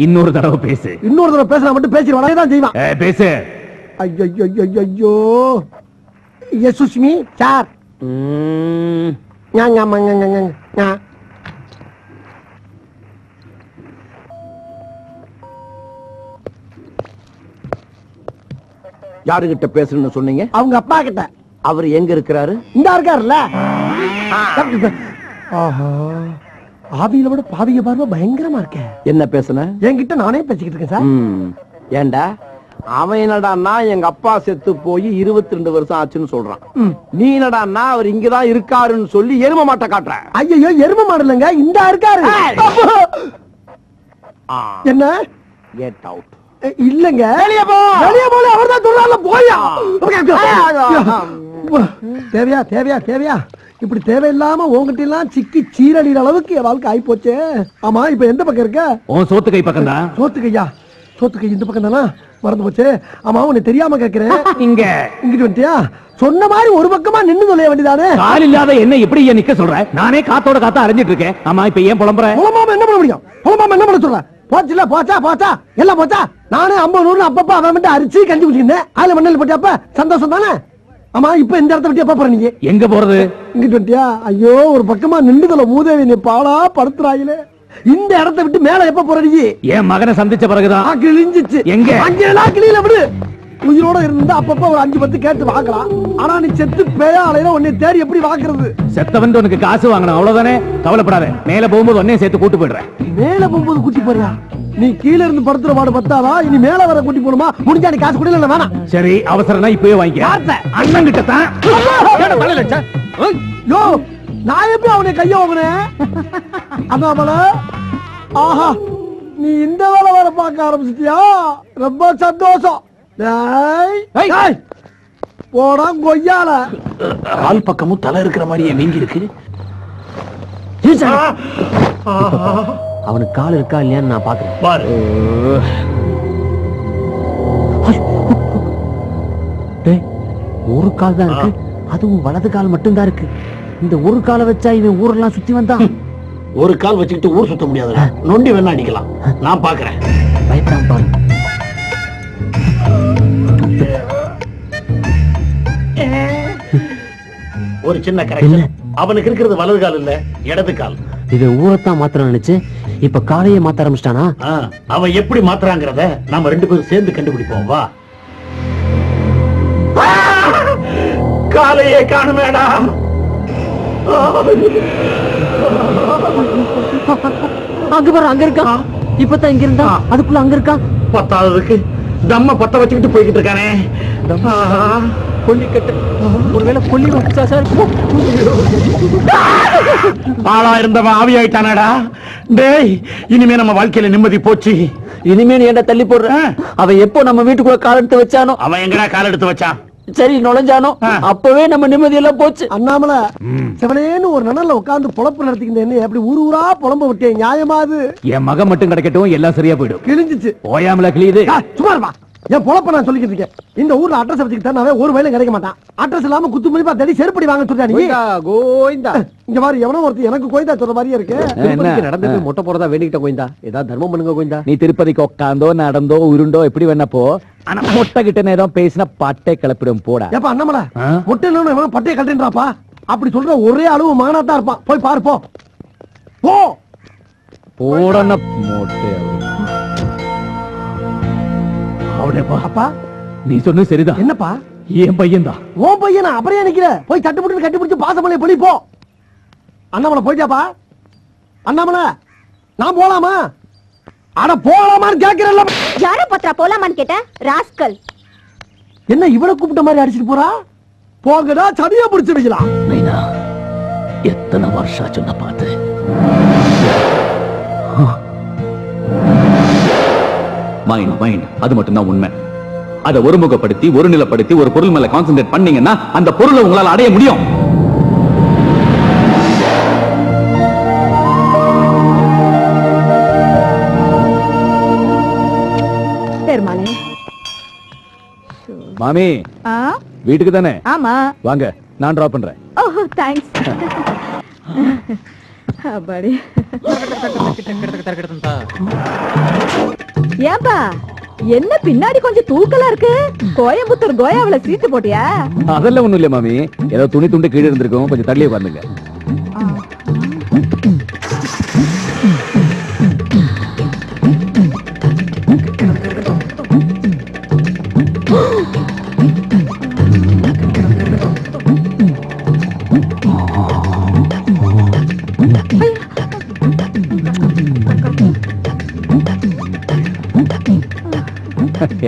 இன்னொரு தடவை பேசு. இன்னொரு தடவை பேசினா மட்டும் பேசிடுவான் தான் செய்வான். பேசு. ஐயோ ஐயோ ஐயோ. Yes Sushmi sir. யாருகிட்ட பேசணும்னு சொன்னீங்க? அவங்க அப்பா கிட்ட. அவர் எங்க இருக்கிறாரு? இந்த இருக்காருல்ல. ஆஹா, ஆவியில விட பாவிய பார்வை பயங்கரமா இருக்க. என்ன பேசுன? என்கிட்ட நானே பேசிக்கிட்டு இருக்கேன் சார். ஏண்டா, அவன் என்னடான்னா எங்க அப்பா செத்து போய் 22 வருஷம் ஆச்சுன்னு சொல்றான். நீ என்னடான்னா அவர் இங்கதான் இருக்காருன்னு சொல்லி எரும மாட்டை காட்டுற. ஐயோ, எரும மாடு இல்லைங்க, இந்த இருக்காரு. என்ன? Get out. இல்லங்க, வெளிய போ. வெளிய போல அவர்தான் சொல்றாருல, போயா. தேவையா தேவையா தேவையா? இப்படி தேவையில்லாம உங்ககிட்ட எல்லாம் சிக்கி சீரழிற அளவுக்கு என் வாழ்க்கை ஆயி போச்சு. ஆமா, இப்ப எந்த பக்கம் இருக்க? உன் சோத்து கை பக்கம் தான். சோத்து கையா? சோத்து கை இந்த பக்கம் தானா? மறந்து போச்சு. ஆமா, உன்னை தெரியாம கேக்குறேன். இங்க இங்கிட்டு வந்துட்டியா? சொன்ன மாதிரி ஒரு பக்கமா நின்னு சொல்ல வேண்டியதானே. கால் இல்லாத என்ன எப்படி நிக்க சொல்ற? நானே காத்தோட காத்தா அரைஞ்சிட்டு இருக்கேன். ஆமா, இப்ப ஏன் புலம்புற? புலம்பாம என்ன பண்ண முடியும்? புலம்பாம என்ன பண்ண சொல்ற? போச்சுல, போச்சா போச்சா எல்லாம் போச்சா. நானே 50 100 அப்பப்ப அவன் மட்டும் அரிச்சு கஞ்சி குடிச்சிருந்தேன். அதுல மண்ணல் போட்டியாப்ப சந்தோஷம் தானே. ஆமா, இப்ப இந்த இடத்த விட்டு எப்ப போற நீங்க? எங்க போறது? இங்கிட்டு வந்துட்டியா? ஐயோ, ஒரு பக்கமா நின்றுதல மூதேவி நீ பாலா படுத்துறாயிலே. இந்த இடத்த விட்டு மேல எப்ப போற நீ? என் மகனை சந்திச்ச பிறகுதான். கிழிஞ்சிச்சு. எங்க? அங்கெல்லாம் கிளியில விடு. உயிரோட இருந்தா அப்பப்ப ஒரு 5 10 கேட்டு வாக்கலாம். ஆனா நீ செத்து பேயா அலையில உன்னை தேடி எப்படி வாக்குறது? செத்தவன் உனக்கு காசு வாங்கணும், அவ்வளவுதானே. கவலைப்படாத, மேல போகும்போது உடனே சேர்த்து கூட்டு போயிடுறேன். மேல போகும்போது கூட்டி போறியா? நீ கீழ இருந்து படுத்துற பாடு பத்தாதா? இனி மேல வர கூட்டி போணுமா? முடிஞ்சா நீ காசு கூட இல்ல வேணாம். சரி, அவசரம்னா இப்பவே வாங்கிக்க. அண்ணன் கிட்ட தான். யோ, நான் எப்படி அவனை கைய வாங்கினேன்? அதாமல. ஆஹா, நீ இந்த வேலை வர பார்க்க ஆரம்பிச்சிட்டியா? ரொம்ப சந்தோஷம். போடா கொய்யால. கால் பக்கமும் தலை இருக்கிற மாதிரி வீங்கி இருக்கு. அவனுக்கு கால் இருக்கா இல்லையான்னு நான் பாக்குறேன். பாரு. ஒரு கால் தான் இருக்கு, அதுவும் வலது கால் மட்டும் தான் இருக்கு. இந்த ஒரு காலை வச்சா இவன் ஊரெல்லாம் சுத்தி வந்தான். ஒரு கால் வச்சுக்கிட்டு ஊர் சுத்த முடியாதுல, நொண்டி வேணா அடிக்கலாம். நான் பாக்குறேன். பயப்படாம பாரு. ஒரு சின்ன கரெக்ஷன். அவனுக்கு இருக்கிறது வலது கால் இல்ல, இடது கால். இதை ஊரத்தான் மாத்திர நினைச்சு இப்ப காலையே மாத்த ஆரம்பிச்சிட்டானா? அவன் எப்படி மாத்துறாங்கிறத நாம 2 பேரும் சேர்ந்து கண்டுபிடிப்போம். வா. காலையே காணுமேடா. அங்க பாரு, அங்க இருக்கா. இப்பதான் இங்க இருந்தா, அதுக்குள்ள அங்க இருக்கா. பத்தாவதுக்கு தம்ம பத்த வச்சுக்கிட்டு போய்கிட்டு இருக்கானே. கொல்லிக்கட்டு ஒருவேளை கொல்லி வந்துச்சா சார்? ஆளா இருந்தவன் ஆவியாயிட்டானடா. டேய், இனிமே நம்ம வாழ்க்கையில நிம்மதி போச்சு. இனிமே நீ என்ன தள்ளி போடுற? அவன் எப்போ நம்ம வீட்டுக்குள்ள கால் எடுத்து வச்சானோ, அவன் எங்கடா கால் எடுத்து வச்சான்? சரி நுழைஞ்சானோ, அப்பவே நம்ம நிம்மதி எல்லாம் போச்சு. அண்ணாமலை சிவனேன்னு ஒரு நனல்ல உட்கார்ந்து பொழப்பு நடத்திக்கிட்டு என்ன அப்படி ஊரு ஊரா புலம்ப விட்டேன். நியாயமா அது? என் மகன் மட்டும் கிடைக்கட்டும், எல்லாம் சரியா போயிடும். கிழிஞ்சிச்சு. ஓயாமல கிளியுது. சும்மா இருப்பா. என் பொழப்ப நான் சொல்லிக்கிட்டு இருக்கேன். இந்த ஊர்ல அட்ரஸ் வச்சுக்கிட்டா ஒரு வேலை கிடைக்க மாட்டான். அட்ரஸ் இல்லாம குத்து மதிப்பா தேடி செருப்படி வாங்க சொல்றா நீ. கோவிந்தா, இங்க மாதிரி எவனோ ஒருத்தர் எனக்கு கோயிந்தா சொல்ற மாதிரியே இருக்கு. நடந்தது மொட்டை போறதா வேண்டிக்கிட்ட கோவிந்தா, ஏதாவது தர்மம் பண்ணுங்க கோவிந்தா. நீ திருப்பதிக்கு உட்காந்தோ நடந்தோ உருண்டோ எப்படி வேணா போ, ஆனா மொட்டை கிட்ட நேரம் பேசினா பட்டை கிளப்பிடும் போடா. ஏப்பா அண்ணாமலை, மொட்டை இல்லைன்னு பட்டையை கட்டுறாப்பா. அப்படி சொல்ற ஒரே அளவு மானாத்தான் இருப்பான். போய் பாரு போ. போ போடன மொட்டை. அவனேப்பா. அப்பா நீ சொன்னது சரிதான். என்னப்பா? என் பையன் தான். ஓ பையனா? அப்புறம் நிக்கிற? போய் தட்டுப்பட்டு கட்டி பிடிச்சு பாசமலையை பொழி போ. அண்ணாமலை போயிட்டாப்பா. அண்ணாமலை நான் போலாமா? அட போலாமான்னு கேக்குறல்ல. யார பத்திரா போலாமான்னு கேட்ட ராஸ்கல். என்ன இவளை கூப்பிட்ட மாதிரி அடிச்சிட்டு போறா? போங்கடா, சதியா பிடிச்சு வைக்கலாம். மைனா, எத்தனை வருஷம் சொன்ன பார்த்து. மைண்ட் அது மட்டும் தான் உண்மை. அதை ஒருமுகப்படுத்தி ஒரு நிலைப்படுத்தி ஒரு பொருள் மேல கான்சென்ட்ரேட் பண்ணீங்கன்னா அந்த பொருளை உங்களால் அடைய முடியும். பெருமாளே. மாமி வீட்டுக்கு தானே? ஆமா வாங்க, நான் டிராப் பண்றேன். ஓஹோ தேங்க்ஸ். அப்பாடி. ஏன்பா என்ன பின்னாடி கொஞ்சம் தூக்கலா இருக்கு? கோயம்புத்தூர் கோயாவில சீட்டு போட்டியா? அதெல்லாம் ஒண்ணும் இல்ல மாமி, ஏதோ துணி துண்டு கீழே இருந்திருக்கும், கொஞ்சம் தள்ளியே பாருங்க.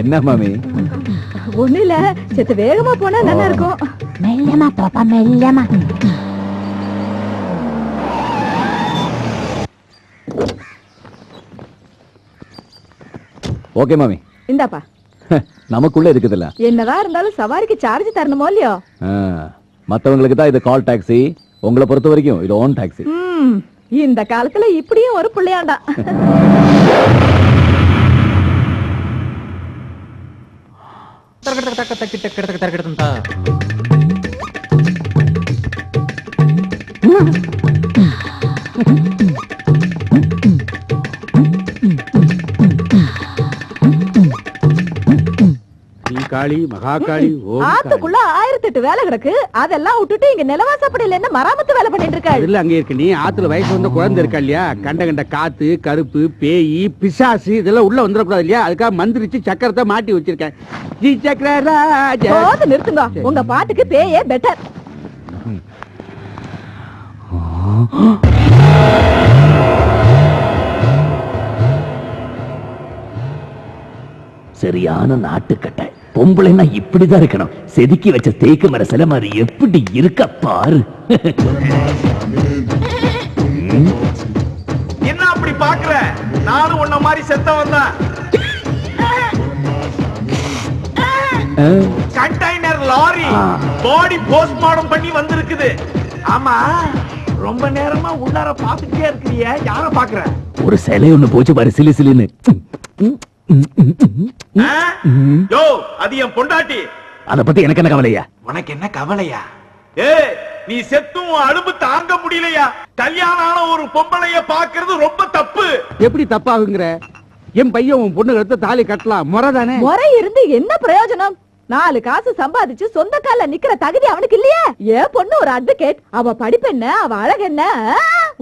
என்ன மாமி? ஒண்ணு இல்ல, செத்து வேகமா போனா நல்லா இருக்கும். மெல்லமா பாப்பா, மெல்லமா. ஓகே மாமி. இந்தாப்பா. நமக்குள்ள இருக்குதுல்ல. என்னதான் இருந்தாலும் சவாரிக்கு சார்ஜ் தரணுமோ இல்லையோ? மத்தவங்களுக்கு தான் இது கால் டாக்ஸி, உங்களை பொறுத்த வரைக்கும் இது ஓன் டாக்ஸி. இந்த காலத்துல இப்படியும் ஒரு பிள்ளையாண்டா. காளி மகாகாளி ஆத்துக்குள்ள 1008 வேலை கிடக்கு. அதெல்லாம் விட்டுட்டு இங்க நிலவாசப்படையில என்ன மராமத்து வேலை பண்ணிட்டு இருக்காரு? இல்ல, அங்க இருக்கு. நீ ஆத்துல வயசு வந்த குழந்தை இருக்கா இல்லையா, கண்ட கண்ட காத்து கருப்பு பேய் பிசாசு இதெல்லாம் உள்ள வந்துடக்கூடாது இல்லையா, அதுக்காக மந்திரிச்சு சக்கரத்தை மாட்டி வச்சிருக்கேன். ஜி சக்கரராஜ. போது நிறுத்துங்க, உங்க பாட்டுக்கு பேயே பெட்டர். சரியான நாட்டுக்கட்டை பொம்பளைன்னா இப்படிதான் இருக்கணும். செதுக்கி வச்ச தேக்கு மர சில மாதிரி எப்படி இருக்க பாரு. என்ன அப்படி பாக்குற? நானும் உன்ன மாதிரி செத்தவன் தான். கண்டெய்னர் லாரி பாடி போஸ்ட்மார்டம் பண்ணி வந்திருக்குது. ஆமா, ரொம்ப நேரமா உள்ளார பாத்துட்டே இருக்கிறிய, யார பாக்குற? ஒரு சிலை ஒண்ணு போச்சு பாரு, சிலு சிலுன்னு. யோ, அது என் பொண்டாட்டி. அத பத்தி எனக்கு என்ன கவலையா? உனக்கு என்ன கவலையா? ஏய், நீ செத்தும் அலும்பு தாங்க முடியலையா? கல்யாணம் ஆன ஒரு பொம்பளைய பாக்குறது ரொம்ப தப்பு. எப்படி தப்பாகுங்கிற? என் பையன் உன் பொண்ணு எடுத்து தாலி கட்டலாம், முறைதானே? முறை இருந்து என்ன பிரயோஜனம்? 4 காசு சம்பாதிச்சு சொந்த கால நிக்கிற தகுதி அவனுக்கு இல்லையா? ஏன் பொண்ணு ஒரு அட்வொகேட், அவ படிப்பு என்ன, அவ அழகு என்ன?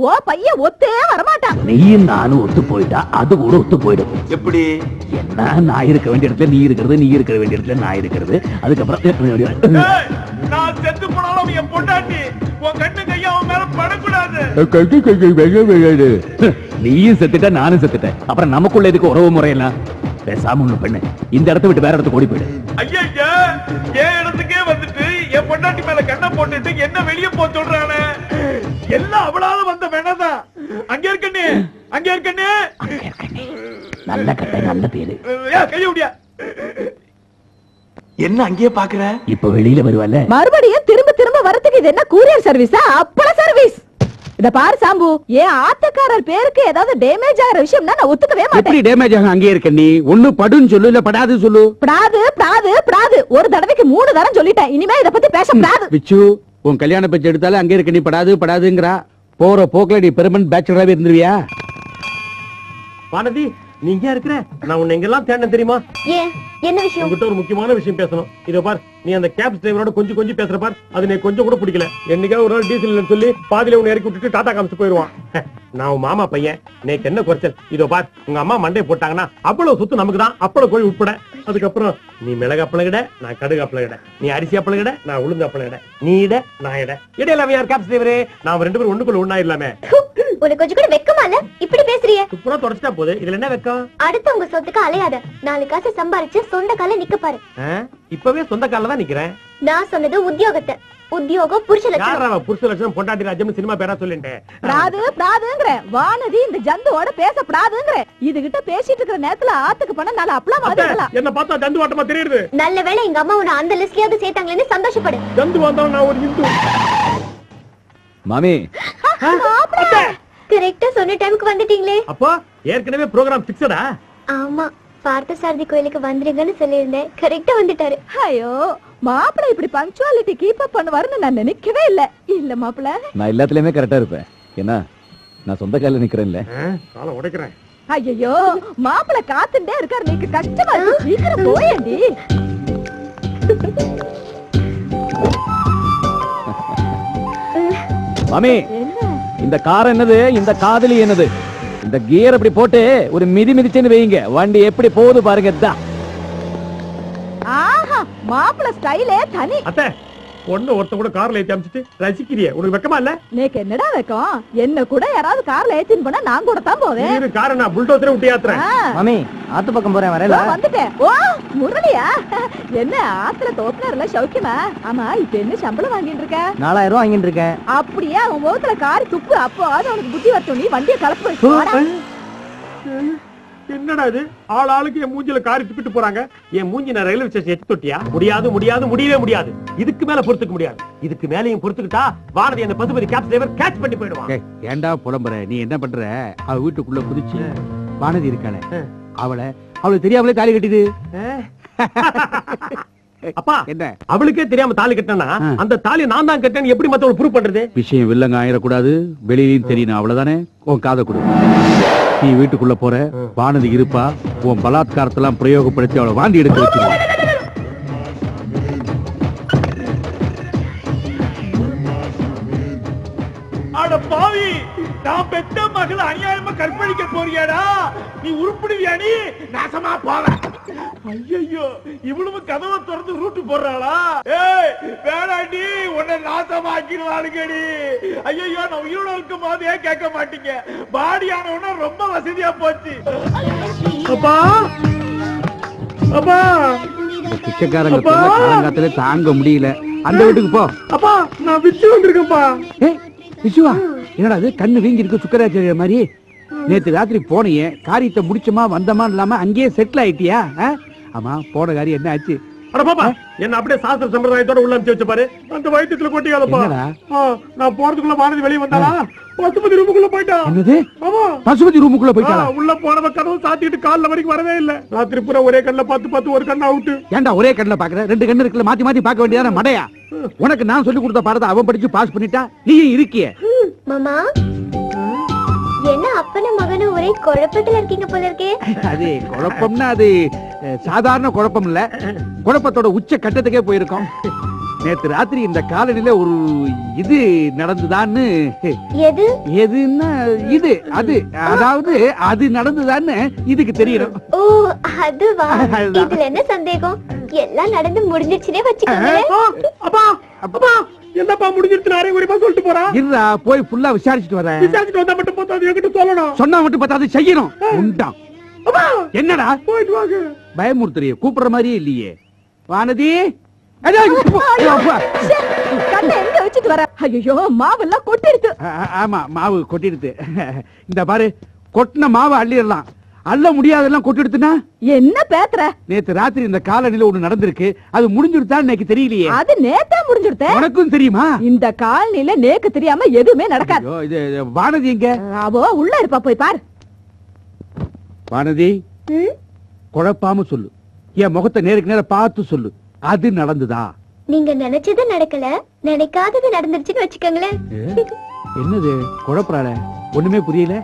ஓ பையன் ஒத்தே வரமாட்டான். நீயும் நானும் ஒத்து போயிட்டா அது கூட ஒத்து போயிடும். எப்படி? என்ன, நான் இருக்க வேண்டிய இடத்துல நீ இருக்கிறது, நீ இருக்க வேண்டிய இடத்துல நான் இருக்கிறது. அதுக்கப்புறம் நான் செத்து போனாலும் என் பொண்டாட்டி உன் கண்ணு கையா அவன் மேல படக்கூடாது. நீயும் செத்துட்ட, நானும் செத்துட்டேன். அப்புறம் நமக்குள்ள இதுக்கு உறவு முறையெல்லாம் பேசாம ஒண்ணு பண்ணு. இந்த இடத்த விட்டு வேற இடத்துக்கு ஓடி போயிடு. ஐயா, ஏன் இடத்துக்கே வந்துட்டு போட்டுட்டு என்ன வெளிய போ சொல்றானே. எல்லாம் அவளால வந்த வேணாதான். அங்க இருக்கண்ணே, அங்க இருக்கண்ணே. நல்ல கட்டை, நல்ல பேரு. கைய விடியா. என்ன அங்கேயே பாக்குற? இப்ப வெளியில வருவால. மறுபடியும் திரும்ப திரும்ப வரதுக்கு இது என்ன கூரியர் சர்வீஸா, அப்பள சர்வீஸ்? இத பாரு சாம்பு, ஏன் ஆத்தக்காரர் பேருக்கு ஏதாவது டேமேஜ் ஆகிற விஷயம்னா நான் ஒத்துக்கவே மாட்டேன். எப்படி டேமேஜ் ஆகும்? அங்கே இருக்க நீ ஒண்ணு படுன்னு சொல்லு, இல்ல படாது சொல்லு. படாது படாது படாது ஒரு தடவைக்கு 3 தரம் சொல்லிட்டேன். இனிமே இத பத்தி பேச படாது. விச்சு, உன் கல்யாண பேச்சு எடுத்தாலும் அங்கே இருக்க நீ படாது படாதுங்கறா. போற போக்குல நீ பெர்மனன்ட் பேச்சுலராவே இருந்துருவியா? வானதி, நீ இங்க இருக்கிற? நான் உன்னை எங்கெல்லாம் தேடினேன் தெரியுமா? ஏன், என்ன விஷயம்? உங்ககிட்ட ஒரு முக்கியமான விஷயம் பேசணும். இதோ பார், நீ அந்த கேப் டிரைவரோட கொஞ்சம் பேசுற பார், அது நீ கொஞ்சம் கூட பிடிக்கல. என்னைக்கா ஒரு நாள் டீசல் இல்லைன்னு சொல்லி பாதியில உன்னை இறக்கி விட்டுட்டு டாடா காமிச்சு போயிருவான். நான் உன் மாமா பையன், நேக்கு என்ன குறைச்சல்? இதோ பார், உங்க அம்மா மண்டை போட்டாங்கன்னா அவ்வளவு சொத்து நமக்கு தான், அப்பள கோழி உட்பட. அதுக்கப்புறம் நீ மிளகு அப்பளகிட, நான் கடுகு அப்பளகிட. நீ அரிசி அப்பளகிட, நான் உளுந்து அப்பளகிட. நீ இட, நான் இட. இடையில அவன் யார் கேப் டிரைவரே? நான் 2 பேரும் ஒண்ணுக்குள்ள ஒண்ணா இல்லாமே. உனக்கு கொஞ்சம் கூட வெக்கமா இல்ல? இப்படி பேசுறியே. துப்புரா தொடச்சிட்டா போகுது, இதுல என்ன வெக்கம்? அடுத்தவங்க சொத்துக்கு அலையாத. 4 காசு சம்பாரிச்சு சொந்த கால நிக்க பாரு. இப்பவே சொந்த கால்ல தான் நிக்கிறேன். நான் சொன்னது உத்தியோகத்தை. உத்தியோகம் புருஷ லட்சணம். யாரா புருஷ லட்சணம் பொண்டாட்டி ராஜ்யம் சினிமா பேரா சொல்லிட்டேன். படாது படாதுங்கற வானதி இந்த ஜந்துவோட பேசப்படாதுங்கற. இதுகிட்ட பேசிட்டு இருக்கிற நேரத்துல ஆத்துக்கு பண்ண நல்ல அப்பளம் வாங்கிடலாம். என்ன பார்த்தா ஜந்து வாட்டமா தெரியுது. நல்ல வேளை எங்க அம்மா உன்னை அந்த லிஸ்ட்லயாவது சேர்த்தாங்களேன்னு சந்தோஷப்படு. ஜந்து வந்தா நான் ஒரு இந்து. மாமி, கரெக்ட்டா சொன்ன டைமுக்கு வந்துட்டீங்களே. அப்போ ஏற்கனவே ப்ரோகிராம் ஃபிக்ஸடா? ஆமா, பார்த்தசாரதி கோயிலுக்கு வந்துருங்கன்னு சொல்லியிருந்தேன். கரெக்ட்டா வந்துட்டாரு. ஐயோ, மாப்பிள்ளை இப்படி பங்க்சுவாலிட்டி கீப் அப் பண்ணுவாருன்னு நான் நினைக்கவே இல்ல. இல்ல மாப்பிள்ளை, நான் எல்லாத்துலயுமே கரெக்டா இருப்பேன். என்ன, நான் சொந்த கால நிக்கிறேன்ல. காலை உடைக்கிறேன். ஐயோ, மாப்பிள்ளை காத்துட்டே இருக்காரு. நீக்கு கஷ்டமா இருக்கு. சீக்கிரம் போயேண்டி. மாமி, இந்த கார் என்னது, இந்த காதலி என்னது? இந்த கியர் அப்படி போட்டு ஒரு மிதிச்சேன்னு வைங்க, வண்டி எப்படி போகுது பாருங்க. ஆஹா, மாப்பிள்ளை ஸ்டைலே தனி. அத்தை, ஒண்ணு ஒருத்த கூட கார்ல ஏத்தி அமிச்சிட்டு ரசிக்கிறியே, உனக்கு வெக்கமா இல்ல? நேக்கு என்னடா வெக்கம்? என்ன கூட யாராவது கார்ல ஏத்தின்னு போனா நான் கூட தான் போவேன். நீ காரை நான் புல்டோசரே விட்டு ஏத்துறேன். மாமி, ஆத்து பக்கம் போறேன், வரல. வந்துட்டேன். ஓ முரளியா? என்ன ஆத்துல தோப்புல சௌக்கியமா? ஆமா, இப்ப என்ன சம்பளம் வாங்கிட்டு இருக்க? 4000 ரூபாய் வாங்கிட்டு இருக்கேன். அப்படியே அவன் முகத்துல காரி துப்பு. அப்போ அது அவனுக்கு புத்தி வரட்டும். நீ வண்டியை கலப்பு. என்னடா இது, ஆள் ஆளுக்கு என் மூஞ்சில காரி துப்பிட்டு போறாங்க. என் மூஞ்சி நான் ரயில்வே ஸ்டேஷன் எத்தி தொட்டியா? முடியாது முடியாது, முடியவே முடியாது. இதுக்கு மேல பொறுத்துக்க முடியாது. இதுக்கு மேலையும் பொறுத்துக்கிட்டா வானதி அந்த பசுபதி கேப் டிரைவர் கேட்ச் பண்ணி போயிடுவான். ஏண்டா புலம்புற? நீ என்ன பண்ற? அவ வீட்டுக்குள்ள குதிச்சு வானதி இருக்காளே, அவளுக்கு தெரியாமலே தாலி கட்டிது. அப்பா, என்ன அவளுக்கே தெரியாம தாலி கட்டினா அந்த தாலி நான் தான் கட்டேன்னு எப்படி மத்தவங்க ப்ரூவ் பண்றது? விஷயம் வில்லங்க ஆயிடக்கூடாது, வெளியிலையும் தெரியணும், அவ்வளவுதானே. உன் காதை கொடு. நீ வீட்டுக்குள்ள போற, வானதி இருப்பா. உன் பலாத்காரத்தெல்லாம் பிரயோகப்படுத்தி அவளை வாந்தி எடுக்க வச்சிருவான். அட பாவி, நான் பெத்த மகள் அநியாயமா கற்பழிக்க போறியாடா? நீ உருப்பிடுவியா? நீ நாசமா போவ. ஐயோ, இவ்வளவு கதவை திறந்து ரூட்டு போடுறாளா? ஏய் வேணாண்டி, உன்னை நாசமாக்கிடுவாளுங்கடி. ஐயோ, நான் உயிரோட இருக்கும் போதே கேட்க மாட்டீங்க. பாடி ஆனவனா ரொம்ப வசதியா போச்சு. அப்பா, அப்பா, பிச்சைக்காரங்க காலங்காத்திலே தாங்க முடியல. அந்த வீட்டுக்கு போ. அப்பா, நான் விச்சு வந்திருக்கேன்ப்பா. விசுவா, என்னடா அது கண்ணு வீங்கி இருக்கு சுக்கராச்சாரிய மாதிரி? நேத்து ராத்திரி போனியே, காரியத்தை முடிச்சமா வந்தமா இல்லாம அங்கேயே செட்டில் ஆயிட்டியா? ஆமா, போன காரியம் என்ன ஆச்சு? அட பாப்பா, என்ன அப்படியே சாஸ்திர சம்பிரதாயத்தோட உள்ள அனுப்பிச்சு வச்சு பாரு. அந்த வயிற்றுல கொட்டியாலப்பா. நான் போறதுக்குள்ள வானதி வெளியே வந்தாளா? பசுபதி ரூமுக்குள்ள போயிட்டா. என்னது? பசுபதி ரூமுக்குள்ள போயிட்டா? உள்ள போனவ கதவு சாத்திட்டு கால்ல வரைக்கும் வரவே இல்ல. ராத்திரி பூரா ஒரே கண்ணுல பார்த்து ஒரு கண்ணு அவுட்டு. ஏன்டா ஒரே கண்ணுல பாக்குற? 2 கண்ணு இருக்குல்ல, மாத்தி மாத்தி பார்க்க வேண்டியதான மடையா? உனக்கு நான் சொல்லி கொடுத்த பாடத்தை அவன் படிச்சு பாஸ் பண்ணிட்டா, நீ இருக்கிய. மாமா, என்ன அப்பனும் மகனும் ஒரே குழப்பத்துல இருக்கீங்க போல இருக்கே. அது குழப்பம்னா அது சாதாரண குழப்பம் இல்ல, குழப்பத்தோட உச்ச கட்டத்துக்கே போயிருக்கோம். நேத்து ராத்திரி இந்த காலனில ஒரு இது நடந்துதான்னு. எதுன்னா இது, அது அதாவது அது நடந்துதான்னு இதுக்கு தெரியணும். ஓ, அதுவா? இதுல என்ன சந்தேகம்? எல்லாம் நடந்து முடிஞ்சிருச்சுனே வச்சுக்கோங்க. அப்பா, அப்பா, என்னப்பா முடிஞ்சிருச்சு? அரே குறிப்பா சொல்லிட்டு போறா. இருடா, போய் ஃபுல்லா விசாரிச்சுட்டு வரேன். விசாரிச்சுட்டு வந்தா மட்டும் போதாது, என்கிட்ட சொல்லணும். சொன்னா மட்டும் பத்தாது, செய்யணும். உண்டா? என்னடா போயிட்டு வாங்க. பயமுறுத்துறிய, கூப்பிடுற மாதிரியே இல்லையே. வானதி, எங்க வச்சுட்டு வர? ஐயோ மாவெல்லாம் கொட்டிடுச்சு. ஆமா மாவு கொட்டிடுது. இந்த பாரு, கொட்டின மாவை அள்ளிடலாம், அள்ள முடியாதெல்லாம் கொட்டிடுத்துனா என்ன பேத்துற? நேத்து ராத்திரி இந்த காலனில ஒண்ணு நடந்திருக்கு, அது முடிஞ்சிருத்தான்னு எனக்கு தெரியலையே. அது நேத்தா முடிஞ்சிருத்த. உனக்கும் தெரியுமா? இந்த காலனில நேக்கு தெரியாம எதுவுமே நடக்காது. ஐயோ, இது வானதி எங்க? அவ உள்ள இருப்பா, போய் பாரு. வானதி, குழப்பாம சொல்லு, என் முகத்தை நேருக்கு நேர பார்த்து சொல்லு, அது நடந்துதா? நீங்க நினைச்சது நடக்கல, நினைக்காதது நடந்துருச்சுன்னு வச்சுக்கோங்களேன். என்னது குழப்பறாள? ஒண்ணுமே புரியல.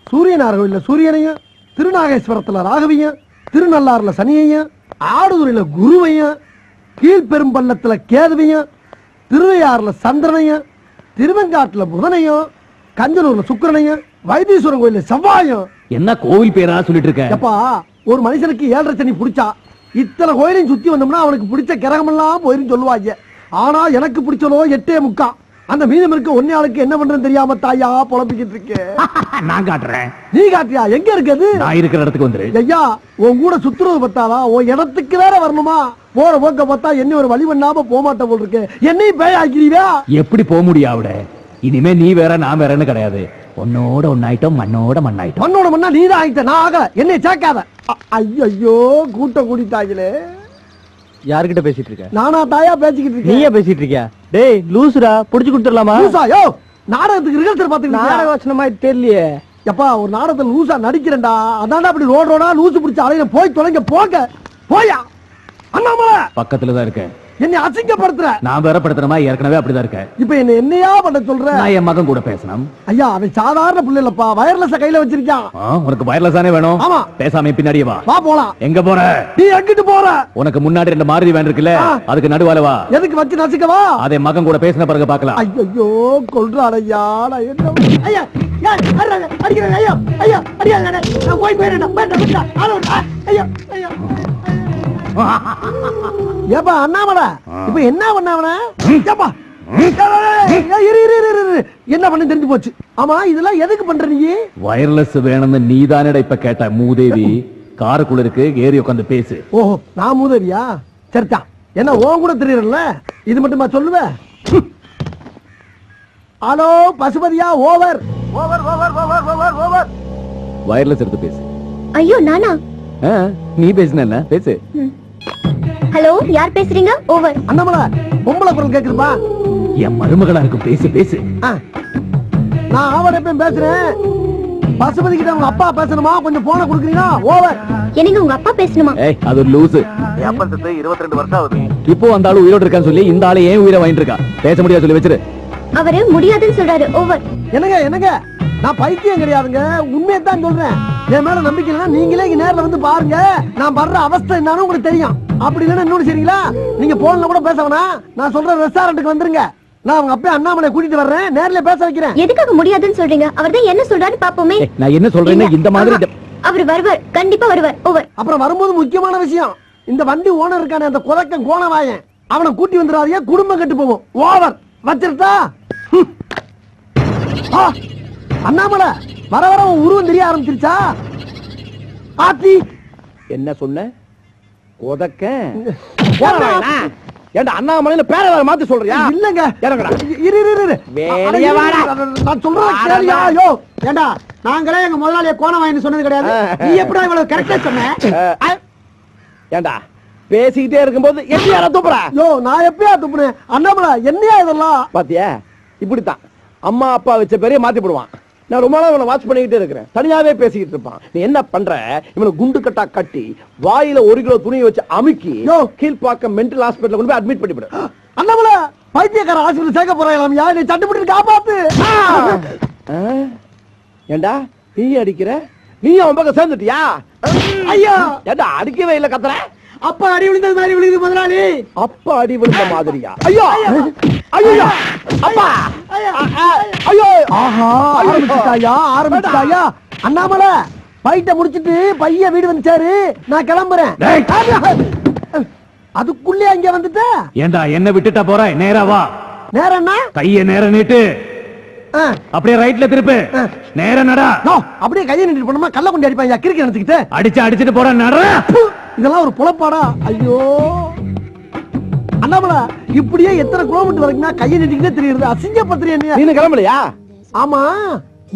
சூரியனார்கோவில்ல சூரியனையும், திருநாகேஸ்வரத்துல ராகவியும், திருநள்ளாறுல சனியையும், ஆடுதுறையில குருவையும், கீழ்பெரும்பள்ளத்துல கேதுவையும், திருவையாறுல சந்திரனையும், திருவெங்காட்டுல புதனையும், கஞ்சனூர்ல சுக்கிரனையும், வைத்தீஸ்வரன் கோயில்ல செவ்வாயும். என்ன கோவில் பேரா சொல்லிட்டு இருக்க? எப்பா, ஒரு மனுஷனுக்கு 7.5 சனி பிடிச்சா இத்தனை கோயிலையும் சுத்தி வந்தோம்னா அவனுக்கு பிடிச்ச கிரகமெல்லாம் போயிரும் சொல்லுவாங்க. ஆனா எனக்கு பிடிச்சதோ 8.75. அந்த மீதம் இருக்க ஒன்னே ஆளுக்கு என்ன பண்றேன்னு தெரியாம தாயா புலம்பிக்கிட்டு இருக்கேன். நான் காட்டுறேன். நீ காட்டியா? எங்க இருக்குது? நான் இருக்கிற இடத்துக்கு வந்துரு. ஐயா, உன் கூட சுத்துறது பத்தாவா? உன் இடத்துக்கு வேற வரணுமா? போற போக்க பார்த்தா என்ன ஒரு வழி பண்ணாம போமாட்ட போல் இருக்கு. என்னையும் பேய் ஆக்கிறீவா? எப்படி போக முடியும் அவட? இனிமே நீ வேற நான் வேறன்னு கிடையாது. உன்னோட ஒன்னாயிட்டோம், மண்ணோட மண்ணாயிட்டோம். மண்ணோட மண்ணா நீ தான் ஆயிட்ட, நான் ஆகல. என்னை சேர்க்காத. ஐயோ, கூட்டம் கூடிட்டாங்களே. யார்கிட்ட பேசிட்டு இருக்க? நானா தாயா பேசிக்கிட்டு இருக்கேன். நீயே பேசிட்டு இருக்கியா? டேய் லூசுடா, புடிச்சு கொடுத்துடலாமா? லூசா? யோ, நாடகத்துக்கு ரிஹர்சல் பாத்துக்கிட்டு நாடக வசனமா தெரியலையே. எப்பா, ஒரு நாடகத்துல லூசா நடிக்கிறேன்டா. அதான்டா அப்படி ரோடா லூசு பிடிச்ச அலையில போய் தொலைங்க. போங்க போயா. அண்ணாமலை பக்கத்துலதான் இருக்கேன். என்னை அசிங்கப்படுத்துற. நான் வேற படுத்துறமா, ஏற்கனவே அப்படிதான் இருக்கேன். இப்ப என்னையா பண்ண சொல்ற? நான் என் மகன் கூட பேசணும். ஐயா, அவன் சாதாரண பிள்ளை இல்லப்பா, வயர்லெஸ் கையில வச்சிருக்கான். உனக்கு வயர்லெஸ் தானே வேணும்? ஆமா. பேசாம பின்னாடியே வா. வா போலாம். எங்க போற? நீ எங்கிட்டு போற? உனக்கு முன்னாடி 2 மாருதி வேன் இருக்குல்ல, அதுக்கு நடுவால வா. எதுக்கு வச்சு நசுக்கவா? அதே மகன் கூட பேசின பிறகு பாக்கலாம். ஐயோ, கொல்றாடையா. நான் என்ன ஐயா, அடிக்கிறேன். ஐயா ஐயா, அடிக்காத. நான் போய் போயிடுறேன். ஐயா ஐயா. ஏப்பா அண்ணாமலை, இப்ப என்ன பண்ணாவன? ஏப்பா என்ன பண்ண தெரிஞ்சு போச்சு. ஆமா, இதெல்லாம் எதுக்கு பண்ற நீ? வயர்லெஸ் வேணும்னு நீதானடா இப்ப கேட்ட. மூதேவி காருக்குள்ள இருக்கு, ஏறி உட்காந்து பேசு. ஓஹோ, நான் மூதேவியா? சரிதா, என்ன உன் கூட தெரியறல, இது மட்டுமா சொல்லுவ? ஹலோ பசுபதியா, over over over over over over. Wireless எடுத்து பேசு. ஐயோ நானா? நீ பேசுன பேசு. ஹலோ, யார் பேசுறீங்க? ஓவர். அண்ணாமலை, பொம்பளை குரல் கேக்குதுப்பா. என் மருமகளா இருக்கும், பேசு பேசு. நான் ஆவர் எப்ப பேசுறேன். பசுபதி கிட்ட உங்க அப்பா பேசணுமா? கொஞ்சம் போன கொடுக்குறீங்களா? ஓவர். என்னங்க உங்க அப்பா பேசணுமா? அது லூசு. 22 வருஷம் ஆகுது. இப்போ அந்த ஆளு உயிரோடு இருக்கான்னு சொல்லி இந்த ஆளு ஏன் உயிரை வாங்கிட்டு இருக்கா? பேச முடியாது சொல்லி வச்சிரு. அவரு முடியாதுன்னு சொல்றாரு. ஓவர். என்னங்க நான் பைத்தியம் கிடையாதுங்க, உண்மையத்தான் சொல்றேன். என் மேல நம்பிக்கை இல்லைன்னா நீங்களே இங்க நேர்ல வந்து பாருங்க. நான் படுற அவஸ்தை என்னன்னு உங்களுக்கு தெரியும். அப்படி இல்லைன்னா இன்னொன்னு சரிங்களா, நீங்க போன்ல கூட பேச வேணாம். நான் சொல்ற ரெஸ்டாரண்ட்டுக்கு வந்துருங்க. நான் அவங்க அப்பா அண்ணாமலை கூட்டிட்டு வர்றேன், நேர்ல பேச வைக்கிறேன். எதுக்காக முடியாதுன்னு சொல்றீங்க? அவர்தான் என்ன சொல்றாரு பாப்போமே. நான் என்ன சொல்றேன்னு இந்த மாதிரி அவர் வருவார், கண்டிப்பா வருவார். ஓவர். அப்புறம் வரும்போது முக்கியமான விஷயம், இந்த வண்டி ஓனர் இருக்கானே அந்த குதக்கன் கோணவாயன், அவனை கூட்டி வந்துடாதீங்க, குடும்பம் கெட்டு போகும். ஓவர். வச்சிருட்டா? அண்ணாமலை, வர வர உருவம் தெரிய ஆரம்பிச்சிருச்சா? ஆத்தி என்ன சொன்ன? கொதக்க ஏண்டா அண்ணாமலையில பேரை வேற மாத்தி சொல்றியா? இல்லங்க, இறங்கடா. இரு வெளிய வாடா. நான் சொல்றேன் கேளியா. யோ ஏண்டா, நாங்களே எங்க முதலாளிய கோணவாயின்னு சொன்னது கிடையாது. நீ எப்படி இவ்வளவு கரெக்டா சொன்ன? ஏண்டா பேசிக்கிட்டே இருக்கும்போது எப்படி யாரா துப்புற? யோ, நான் எப்பயா துப்புனேன்? அண்ணாமலை, என்னையா இதெல்லாம்? பாத்தியா, இப்படித்தான் அம்மா அப்பா வச்ச பேரைய மாத்தி போடுவான். நான் ரொம்ப நாள் இவனை வாட்ச் பண்ணிக்கிட்டே இருக்கிறேன், தனியாவே பேசிக்கிட்டு இருப்பான். நீ என்ன பண்ற? இவனை குண்டு கட்டா கட்டி வாயில 1 கிலோ துணியை வச்சு அமுக்கி கீழ்பாக்கம் மென்டல் ஹாஸ்பிடல்ல கொண்டு போய் அட்மிட் பண்ணிவிடு. அண்ணாமலை, பைத்தியக்கார ஹாஸ்பிடல் சேர்க்க போறாங்களாம். நீ சட்டுப்பட்டு காப்பாத்து. ஏண்டா நீ அடிக்கிற? நீ அவன் பக்கம் சேர்ந்துட்டியா? ஐயா, ஏண்டா அடிக்கவே இல்ல கத்துற? அப்பா அடி விழுந்தது மாதிரி விழுது முதலாளி. அப்பா அடி விழுந்த மாதிரியா? ஐயோ ஐயோ அப்பா ஐயோ. ஆஹா, ஆரம்பிச்சுட்டாயா? அண்ணாமலை, பைட்ட முடிச்சிட்டு பைய வீடு வந்துச்சாரு, நான் கிளம்புறேன். அதுக்குள்ளே அங்க வந்துட்ட. ஏண்டா என்ன விட்டுட்டா போற? நேரா வா. நேரம்னா கைய நேர நீட்டு, அப்படியே ரைட்ல திருப்பு, நேரா நடா. அப்படியே கையை நீட்டு போனோமா கல்ல கொண்டு அடிப்பாங்க, கிறுக்கி நினைச்சுக்கிட்டு அடிச்சிட்டு போற நட. இதெல்லாம் ஒரு புலப்பாடா? ஐயோ, அண்ணாமலை இப்படியே எத்தனை கிலோமீட்டர் வரைக்கும் கையை நீட்டிக்கிட்டே தெரியுது, அசிங்கப்படுத்துறியா நீ? நீ கிளம்பலையா? ஆமா,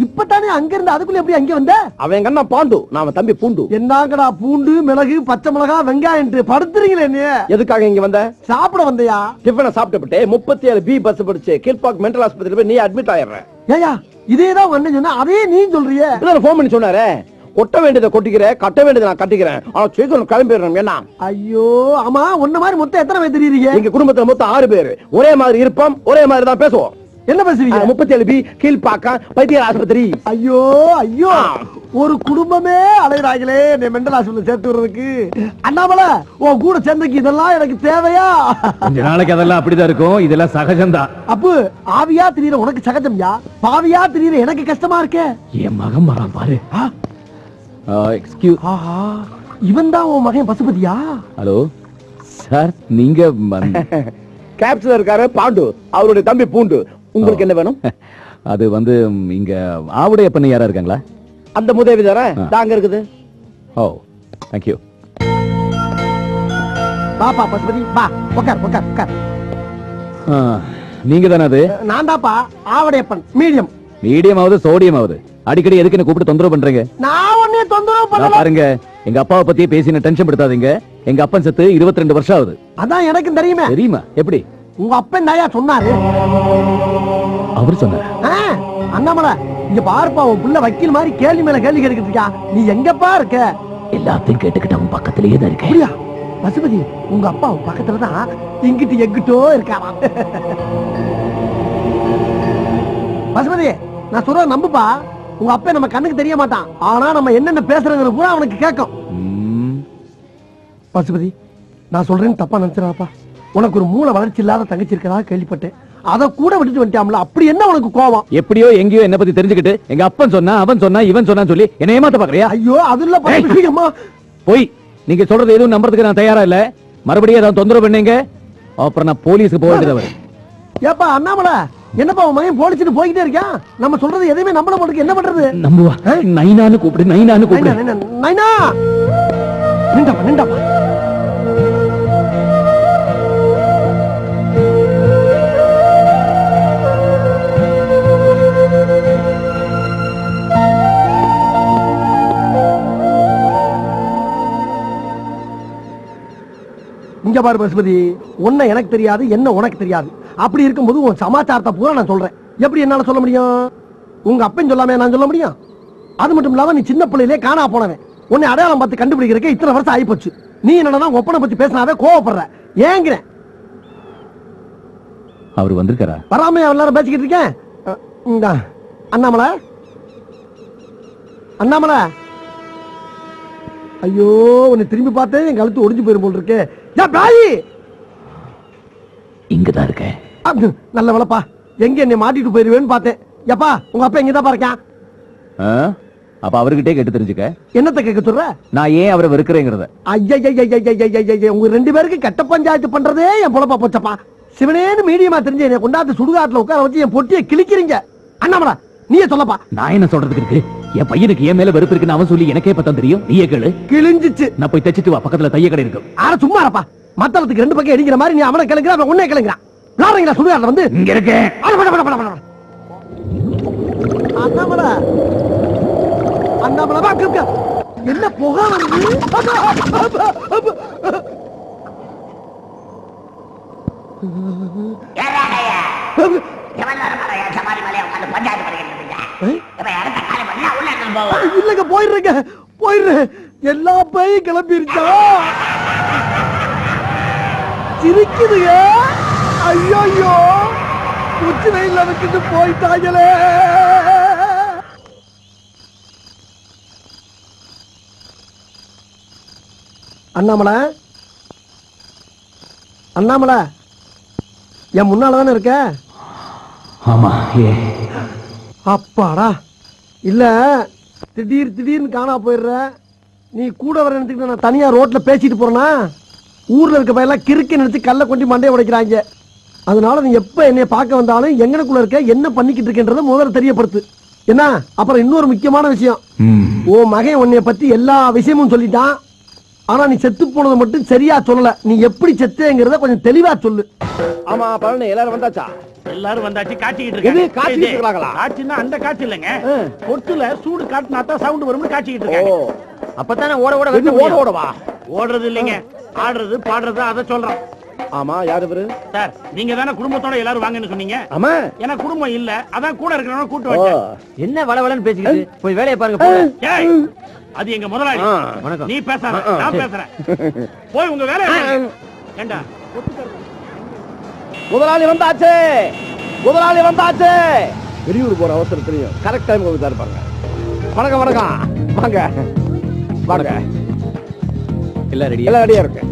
இப்பதானே அங்க இருந்து அதுக்குள்ள எப்படி அங்க வந்த? அவன் எங்க அண்ணா பாண்டு, நாம தம்பி பூண்டு. என்னங்கடா பூண்டு, மிளகு, பச்சை மிளகா, வெங்காயம் படுத்துறீங்களே நீ? எதுக்காக இங்க வந்த? சாப்பிட வந்தையா? டிஃபனை சாப்பிட்டு 37B பஸ் பிடிச்சு கீழ்பாக் மென்டல் ஆஸ்பத்திரி போய் நீ அட்மிட் ஆயிடுற. ஏயா இதேதான் வந்து சொன்னா அதே நீ சொல்றியே. போன் பண்ணி சொன்னாரே, கொட்ட வேண்டியதை கொட்டிக்கிற, கட்ட வேண்டியதை நான் கட்டிக்கிறேன், ஆனா சீக்கிரம் கிளம்பிடுறோம். என்ன? ஐயோ ஆமா, உன்ன மாதிரி மொத்தம் எத்தனை பேர் தெரியுறீங்க? எங்க குடும்பத்துல மொத்தம் 6 பேர். ஒரே மாதிரி இருப்போம், ஒரே மாதிரி தான் பேசுவோம். என்ன பேசுவீங்க? 37B கீழ்பாக்க வைத்தியர் ஆஸ்பத்திரி. ஐயோ ஐயோ, ஒரு குடும்பமே அலைகிறாங்களே என்னை மெண்டல் ஹாஸ்பிட்டல் சேர்த்து விடுறதுக்கு. அண்ணாமலை உன் கூட சேர்ந்தக்கு இதெல்லாம் எனக்கு தேவையா? கொஞ்ச நாளைக்கு அதெல்லாம் அப்படிதான் இருக்கும், இதெல்லாம் சகஜம்தான். அப்பு ஆவியா திரியற உனக்கு சகஜம்யா, பாவியா திரியற எனக்கு கஷ்டமா இருக்கே. என் மகன் வரான் பாரு. எக்ஸ்கியூஸ். ஆஹா, இவன் தான் உன் மகன் பசுபதியா? ஹலோ சார், நீங்க கேப்ஸ்ல இருக்காரு பாண்டு, அவருடைய தம்பி பூண்டு. உங்களுக்கு என்ன வேணும்? அது வந்து இங்க ஆவுடைய பண்ணி யாரா இருக்காங்களா? அந்த முதவி தானே தாங்க இருக்குது. ஓ தேங்க் யூ. பாப்பா பசுபதி பா, உட்கார் உட்கார் உட்கார். நீங்க தானே அது? நான் தாப்பா ஆவடையப்பன், மீடியம். மீடியம் ஆகுது சோடியம் ஆகுது, அடிக்கடி எதுக்கு என்ன கூப்பிட்டு தொந்தரவு பண்றீங்க? நான் ஒன்னே தொந்தரவு பண்ணல. பாருங்க, எங்க அப்பாவை பத்தி பேசி டென்ஷன் படுத்தாதீங்க. எங்க அப்பன் செத்து 22 வருஷம் ஆகுது. அதான் எனக்கும் தெரியுமே. தெரியுமா? எப்படி? உங்க அப்பன் தாயா சொன்னாரு. அவர் சொன்னாரு? அண்ணாமலை இங்க பாருப்பா, உன் புள்ள வக்கீல் மாதிரி கேள்வி மேல கேள்வி கேட்டுக்கிட்டு இருக்கா. நீ எங்கப்பா இருக்க? எல்லாத்தையும் கேட்டுக்கிட்டு அவன் பக்கத்திலேயே தான் இருக்கேன். அப்படியா பசுபதி? உங்க அப்பா உன் பக்கத்துல தான் இங்கிட்டு எங்கிட்டோ இருக்காரா. பசுபதி நான் சொல்ற நம்புப்பா, உங்க அப்பா நம்ம கண்ணுக்கு தெரிய மாட்டான், ஆனா நம்ம என்னென்ன பேசுறதுல பூரா அவனுக்கு கேட்கும். பசுபதி நான் சொல்றேன்னு தப்பா நினைச்சிடாப்பா. உனக்கு ஒரு மூளை வளர்ச்சி இல்லாத தங்கச்சி இருக்கதா கேள்விப்பட்டேன், அத கூட விட்டுட்டு வந்துட்டாம்ல, அப்படி என்ன உனக்கு கோவம்? எப்படியோ எங்கேயோ என்ன பத்தி தெரிஞ்சுக்கிட்டு எங்க அப்பன் சொன்னா அவன் சொன்னா இவன் சொன்னா சொல்லி என்ன ஏமாத்த பாக்குறியா? ஐயோ அது இல்ல போய் நீங்க சொல்றது எதுவும் நம்புறதுக்கு நான் தயாரா இல்ல. மறுபடியும் ஏதாவது தொந்தரவு பண்ணீங்க அப்புறம் நான் போலீஸுக்கு போக வேண்டியது. ஏப்பா அண்ணாமலை, என்னப்பா உன் மகன் போலீஸ்னு போய்கிட்டே இருக்கான், நம்ம சொல்றது எதையுமே நம்பல மாட்டேங்குது, என்ன பண்றது? நம்புவா? நைனான்னு கூப்பிடு, நைனான்னு கூப்பிடு. நைனா நின்றாப்பா நின்றாப்பா. இங்க பாரு பசுபதி, உன்னை எனக்கு தெரியாது, என்ன உனக்கு தெரியாது. அப்படி இருக்கும்போது உன் சமாச்சாரத்தை பூரா நான் சொல்றேன். எப்படி என்னால சொல்ல முடியும்? உங்க அப்பன் சொல்லாம நான் சொல்ல முடியும்? அது மட்டும் இல்லாம நீ சின்ன பிள்ளையிலே காணா போனவன், உன்னை அடையாளம் பார்த்து கண்டுபிடிக்கிறதுக்கு இத்தனை வருஷம் ஆயிப்போச்சு. நீ என்னதான் ஒப்பனை பத்தி பேசினாவே கோவப்படுற, ஏங்கிறேன். அவர் வந்திருக்காரா? வராம எல்லாரும் பேசிக்கிட்டு இருக்கேன். அண்ணாமலை அண்ணாமலை, ஐயோ உன்னை திரும்பி பார்த்தேன் என் கழுத்து ஒடிஞ்சு போயிரும் போல் இருக்கே. இங்கதான் இருக்கேன். நல்ல வேலைப்பா, எங்க என்னை மாட்டிட்டு போயிருவேன்னு பார்த்தேன். எப்பா உங்க அப்பா எங்கதான் இருக்கேன்? அப்ப அவர்கிட்டே கேட்டு தெரிஞ்சுக்க. என்னத்தை கேட்க சொல்ற? நான் ஏன் அவரை வெறுக்கிறேங்கிறத. ஐயா உங்க 2 பேருக்கு கட்ட பஞ்சாயத்து பண்றதே என் பொழப்பா போச்சப்பா. சிவனேன்னு மீடியமா தெரிஞ்சு என்னை கொண்டாந்து சுடுகாட்டுல உட்கார வச்சு என் பொட்டியை கிழிக்கிறீங்க. அண்ணாமலா நீயே சொல்லப்பா. நான் என்ன சொல்றதுக்கு இருக்கு? என் பையனுக்கு ஏன் மேல வெறுப்பு இருக்குன்னு அவன் சொல்லி எனக்கே பத்தம் தெரியும். நீயே கேளு. கிழிஞ்சிச்சு. நான் போய் தச்சிட்டு வா, பக்கத்துல தைய கடை இருக்கு. ஆனா சும்மா இருப்பா, மத்தளத்துக்கு 2 பக்கம் அடிக்கிற மாதிரி நீ அவனை கிளங்குற, அவன் உன்னை கிளங்குறான். விளாடுறீங்களா சுடுகாட்டுல வந்து? இங்க இருக்கேன். அண்ணாமலா அண்ணாமலா என்ன புகை வருது? இல்லங்க போயிடுறேங்க, போயிடுறேன். எல்லா பையும் கிளம்பிருச்சா? சிரிக்குதுங்க. ஐயோ உச்சி வெயில வச்சுட்டு போயிட்டாங்களே. அண்ணாமலை அண்ணாமலை என் முன்னாலதானே இருக்க? ஆமா. அப்பாடா. இல்ல திடீர்னு காணா போயிடுற. நீ கூட வர நினைச்சுக்கிட்ட நான் தனியா ரோட்ல பேசிட்டு போறேன்னா ஊர்ல இருக்க பையெல்லாம் கிறுக்க நினைச்சு கல்ல கொண்டு மண்டைய உடைக்கிறாங்க. அதனால நீ எப்ப என்னைய பார்க்க வந்தாலும் எங்கனக்குள்ள இருக்க, என்ன பண்ணிக்கிட்டு இருக்கன்றத முதல்ல தெரியப்படுத்து. என்ன? அப்புறம் இன்னொரு முக்கியமான விஷயம், ஓ மகன் உன்னைய பத்தி எல்லா விஷயமும் சொல்லிட்டான். ஆனா நீ செத்து போனதை மட்டும் சரியா சொல்லல. நீ எப்படி செத்தேங்கிறத கொஞ்சம் தெளிவா சொல்லு. ஆமா பழனி எல்லாரும் வந்தாச்சா? எல்லாரும் வந்தாச்சு, காட்டிக்கிட்டு எது இருக்காங்க. காட்சிட்டு இருக்காங்களா? காட்சின்னா அந்த காட்சி இல்லைங்க, பொட்டுல சூடு காட்டினா தான் சவுண்ட் வரும்னு காட்சிக்கிட்டு இருக்காங்க. அப்பதானே ஓட ஓட இது ஓட ஓடவா? ஓடுறது இல்லைங்க, ஆடுறது பாடுறது, அதை சொல்றோம். ஆமா யாரு இவரு? சார் நீங்க தானே குடும்பத்தோட எல்லாரும் வாங்கன்னு சொன்னீங்க. ஆமா எனக்கு குடும்பம் இல்ல, அதான் கூட இருக்கிறவங்க கூட்டு வச்சேன். என்ன வளவளன்னு பேசிக்கிட்டு போய் வேலையை பாருங்க போங்க. ஏய், அது எங்க முதலாளி. வணக்கம். நீ பேசாத, நான் பேசுறேன். போய் உங்க வேலையை பாருங்க. ஏண்டா முதலாளி வந்தாச்சு, முதலாளி வந்தாச்சு. வெளியூர் போற அவசரத்திலையும் கரெக்ட் டைம் வந்து இருப்பாங்க. வணக்கம் வணக்கம், வாங்க வாங்க. எல்லாம் ரெடியா? எல்லாம் ரெடியா இருக்கு.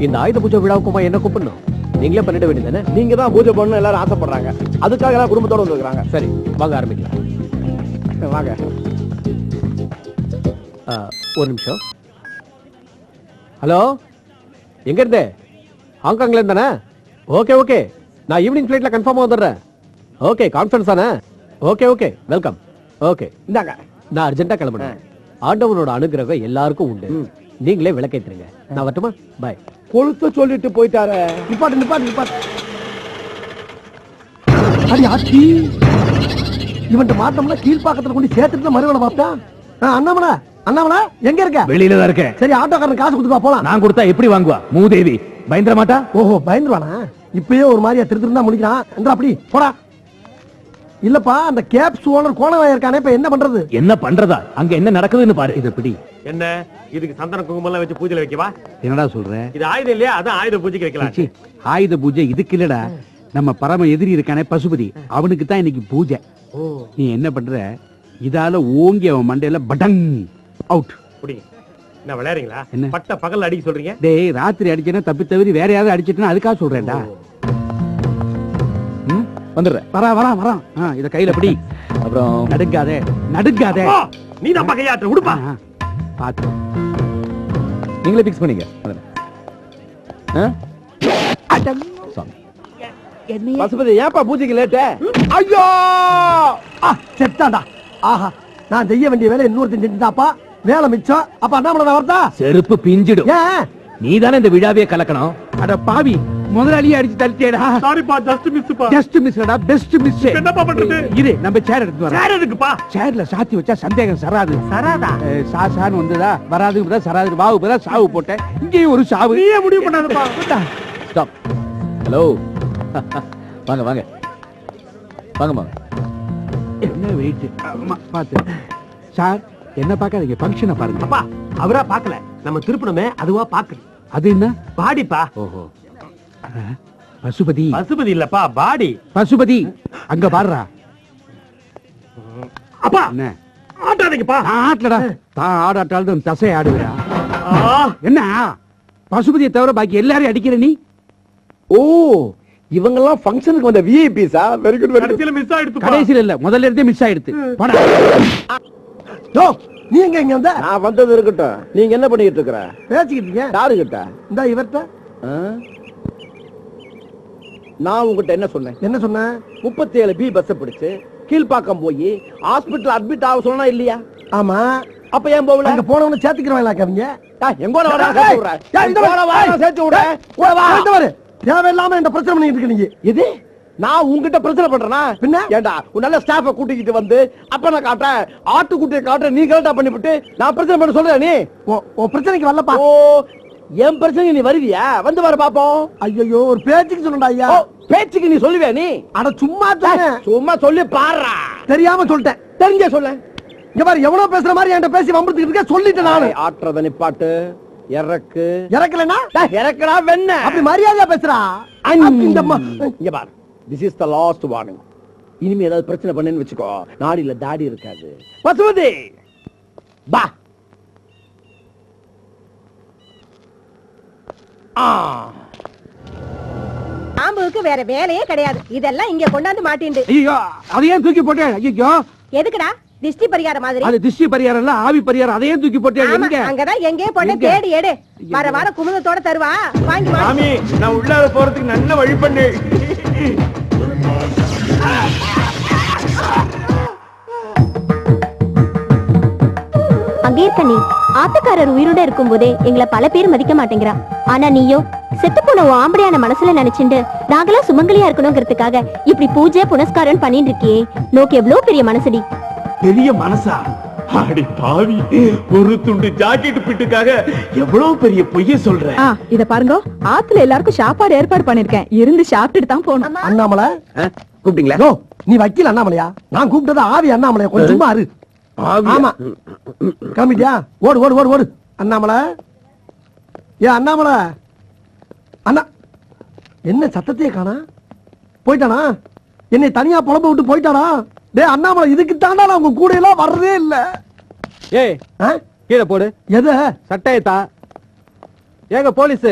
இந்த ஆயுத பூஜை விழாவுக்குமா என்ன கூப்பிடணும்? நீங்களே பண்ணிட வேண்டியதானே? நீங்க தான் பூஜை பண்ணணும் எல்லாரும் ஆசைப்படுறாங்க, அதுக்காக எல்லாம் குடும்பத்தோட வந்துருக்காங்க. சரி வாங்க ஆரம்பிக்கலாம். வாங்க. ஒரு நிமிஷம். ஹலோ, எங்க இருந்தே? ஹாங்காங்ல இருந்தானே? ஓகே ஓகே, நான் ஈவினிங் ஃபிளைட்ல கன்ஃபார்மா வந்துடுறேன். ஓகே, கான்ஃபரன்ஸ் தானே? Okay okay, welcome. ஓகே, இந்தாங்க. நான் அர்ஜென்ட்டா கிளம்புறேன். ஆண்டவனோட அனுகிரகம் எல்லாருக்கும் உண்டு. நீங்களே விளக்கேத்துறீங்க. நான் வரட்டுமா? பாய். கொழுத்த சொல்லிட்டு போயிட்டாரு. நிப்பாட்டு நிப்பாட்டு நிப்பாட்டு. அடி ஆச்சி, இவன்ட்ட மாட்டோம்னா கீழ்பாக்கத்துல கொண்டு சேர்த்துட்டு மறுவேளை பார்த்தா. அண்ணாமலை அண்ணாமலை எங்க இருக்க? வெளியில தான் இருக்கேன். சரி ஆட்டோக்காரன் காசு கொடுத்துப்பா போலாம். நான் கொடுத்தா எப்படி வாங்குவா? மூதேவி பயந்துட மாட்டா? ஓஹோ பயந்துருவானா? இப்பயே ஒரு மாதிரியா திருத்திருந்தா முடிக்கிறான். என்றா அப்படி போடா. இல்லப்பா அந்த கேப்ஸ் ஓனர் கோணவாயா இருக்கானே, இப்ப என்ன பண்றது? என்ன பண்றதா? அங்க என்ன நடக்குதுன்னு பாரு. இத பிடி. என்ன இதுக்கு சந்தன குங்குமம் எல்லாம் வச்சு பூஜையில வைக்கவா? என்னடா சொல்ற? இது ஆயுதம் இல்லையா? அதான் ஆயுத பூஜைக்கு வைக்கலாம். சீ, ஆயுத பூஜை இதுக்கு இல்லடா. நம்ம பரம எதிரி இருக்கானே பசுபதி, அவனுக்கு தான் இன்னைக்கு பூஜை. நீ என்ன பண்ற, இதால ஓங்கி அவன் மண்டையில படங் அவுட். புடி. என்ன விளையாடுறீங்களா? என்ன? பட்ட பகல் அடிக்க சொல்றீங்க? டேய், ராத்திரி அடிச்சேன்னா தப்பி தவிர வேற யாராவது அடிச்சிட்டா அதுக்காக சொல்றேன்டா. வந்துடுறேன். வரா வரா வரா. இத கையில பிடி. அப்புறம் நடுங்காதே நடுங்காதே. நீ நம்ம கையாற்ற உடுப்பா. பாத்து நீங்களே பிக்ஸ் பண்ணீங்க. பசுபதி ஏப்பா பூஜைக்கு லேட்டு? ஐயோ செத்தாண்டா. ஆஹா, நான் செய்ய வேண்டிய வேலை இன்னொருத்தன் செஞ்சுட்டாப்பா. வேலை மிச்சம். அப்ப அண்ணாமலை வரதா? செருப்பு பிஞ்சிடும். ஏன்? நீதானே இந்த விழாவே கலக்கணும். அட பாவி, முதலாளியே அடிச்சு தள்ளிட்டேடா. சாரிப்பா, ஜஸ்ட் மிஸ்ப்பா. ஜஸ்ட் மிஸ்டா, பெஸ்ட் மிஸ். என்னப்பா பண்றது? இரு, நம்ம சேர் எடுத்து வரோம். சேர் எதுக்குப்பா? சேர்ல சாத்தி வச்சா சந்தேகம் சராது. சராதா? சாசான்னு வந்ததா வராது சராது. வாவு பதா சாவு போட்டேன். இங்கேயும் ஒரு சாவு. நீயே முடிவு பண்ணாதப்பா. ஸ்டாப். ஹலோ, வாங்க வாங்க வாங்கம்மா. என்ன வெயிட்? பாத்து சார், என்ன பார்க்காதீங்க, ஃபங்க்ஷனை பாருங்க. அப்பா, அவரா பார்க்கல, நம்ம திருப்பணமே அதுவா பாக்கல. அது என்ன? பாடிப்பா. ஓஹோ, பசுபதி. பசுபதி இல்லப்பா, பாடி. பசுபதி அங்க பாடுறா. அப்பா என்ன ஆட்டாதீங்கப்பா. ஆட்டலடா, தான் ஆடாட்டாலும் தசை ஆடுவியா? ஆ, என்ன பசுபதியை தவிர பாக்கி எல்லாரையும் அடிக்கிற நீ? ஓ, இவங்க எல்லாம் ஃபங்க்ஷனுக்கு வந்த விஐபிஸா? Very good very good. கடைசியில மிஸ் ஆயிடுச்சு. கடைசியில இல்ல, முதல்ல இருந்தே மிஸ் ஆயிடுது. போடா. யோ, நீ எங்க இங்க வந்த? நான் வந்தது இருக்கட்டும், நீங்க என்ன பண்ணிட்டு இருக்கற? பேசிக்கிட்டு இருக்கீங்க. யாரு கிட்ட? இந்த இவர்ட்ட. நான் உங்ககிட்ட என்ன சொன்னேன்? என்ன சொன்ன? 37 பி பஸ் பிடிச்சு கீழ்பாக்கம் போய் ஹாஸ்பிடல் அட்மிட் ஆக சொன்னா இல்லையா? ஆமா. அப்ப ஏன் போகல? அங்க போனவன சேர்த்துக்கிறவங்களா கவிங்க? எங்கோட வர சேர்த்து விடுறேன். சேர்த்து விடுறேன். கூட வா. தேவையில்லாம என்ன பிரச்சனை பண்ணிட்டு இருக்க நீங்க. இது நான் உங்ககிட்ட பிரச்சனை பண்றேனா? பின்ன ஏண்டா ஒரு நல்ல ஸ்டாஃப கூட்டிக்கிட்டு வந்து அப்ப நான் காட்டுறேன், ஆட்டுக்குட்டியை காட்டுறேன், நீ கரெக்டா பண்ணிவிட்டு நான் பிரச்சனை பண்ண சொல்றேன். நீ ஓ பிரச்சனைக்கு வரலப்பா. ஓ, என் பிரச்சனை நீ வருவியா? வந்து வர பாப்போம். ஐயோ, ஒரு பேச்சுக்கு சொல்லண்டா ஐயா. பேச்சுக்கு நீ சொல்லுவியா? நீ அட சும்மா தானே. சும்மா சொல்லி பாடுறா. தெரியாம சொல்லிட்டேன். தெரிஞ்ச சொல்ல. இங்க பாரு, எவ்வளவு பேசுற மாதிரி என்கிட்ட பேசி வம்புறதுக்கு இருக்க சொல்லிட்டேன் நானு. ஆட்டுறத நிப்பாட்டு. இறக்கு. இறக்கலனா இறக்குறா வெண்ண. அப்படி மரியாதையா பேசுறா. இந்த இங்க பாரு, this is the last warning. இனிமே ஏதாவது பிரச்சனை பண்ணேன்னு வெச்சுக்கோ, நாடில தாடி இருக்காது. பசுபதி பா. பாம்புக்கு வேற வேலையே கிடையாது. இதெல்லாம் இங்க கொண்டாந்து மாட்டிண்டு. ஐயோ, அதையே தூக்கி போட்டேன். ஐயோ, எதுக்குடா? திஷ்டி பரிகாரம் மாதிரி. அது திஷ்டி பரிகாரம் இல்ல, ஆவி பரிகாரம். அதையே தூக்கி போட்டேன். ஆமா, எங்க? அங்கதான் எங்கே போட்ட எங்க? தேடி எடு. வர வர குமுதத்தோட தருவா. வாங்கி வா. சாமி, நான் உள்ளார போறதுக்கு நல்ல வழி பண்ணு. அங்கே இருக்க நீ ஆத்துக்காரர் உயிரோட இருக்கும் போதே எங்களை பல பேர் மதிக்க மாட்டேங்கிறான். ஆனா நீயோ செத்து போன உன் ஆம்படியான மனசுல நினைச்சுண்டு நாங்களாம் சுமங்கலியா இருக்கணுங்கிறதுக்காக இப்படி பூஜை புனஸ்காரம் பண்ணிட்டு இருக்கியே. நோக்கு எவ்வளவு பெரிய மனசுடி. பெரிய மனசா? அடி பாவி, ஒரு துண்டு ஜாக்கெட் பிட்டுக்காக எவ்வளவு பெரிய பொய்ய சொல்ற. இத பாருங்க, ஆத்துல எல்லாருக்கும் சாப்பாடு ஏற்பாடு பண்ணிருக்கேன். இருந்து சாப்பிட்டுட்டு தான் போகணும். அண்ணாமலை கூப்பிட்டீங்களா? யோ, நீ வக்கீல் அண்ணாமலையா? நான் கூப்பிட்டது ஆவி அண்ணாமலையா? கொஞ்சம் சும்மா இரு. ஆமா, கிளம்பிட்டியா? ஓடு ஓடு ஓடு ஓடு. அண்ணாமலை, ஏ அண்ணாமலை, அண்ணா என்ன சத்தத்தையே காணா? போயிட்டானா? என்னை தனியா புலம்ப விட்டு போயிட்டானா? டேய் அண்ணாமலை, இதுக்கு தாண்டா நான் உங்க கூட எல்லாம் வர்றதே இல்ல. ஏய் கீழே போடு. எது சட்டையத்தா? ஏங்க போலீஸ்,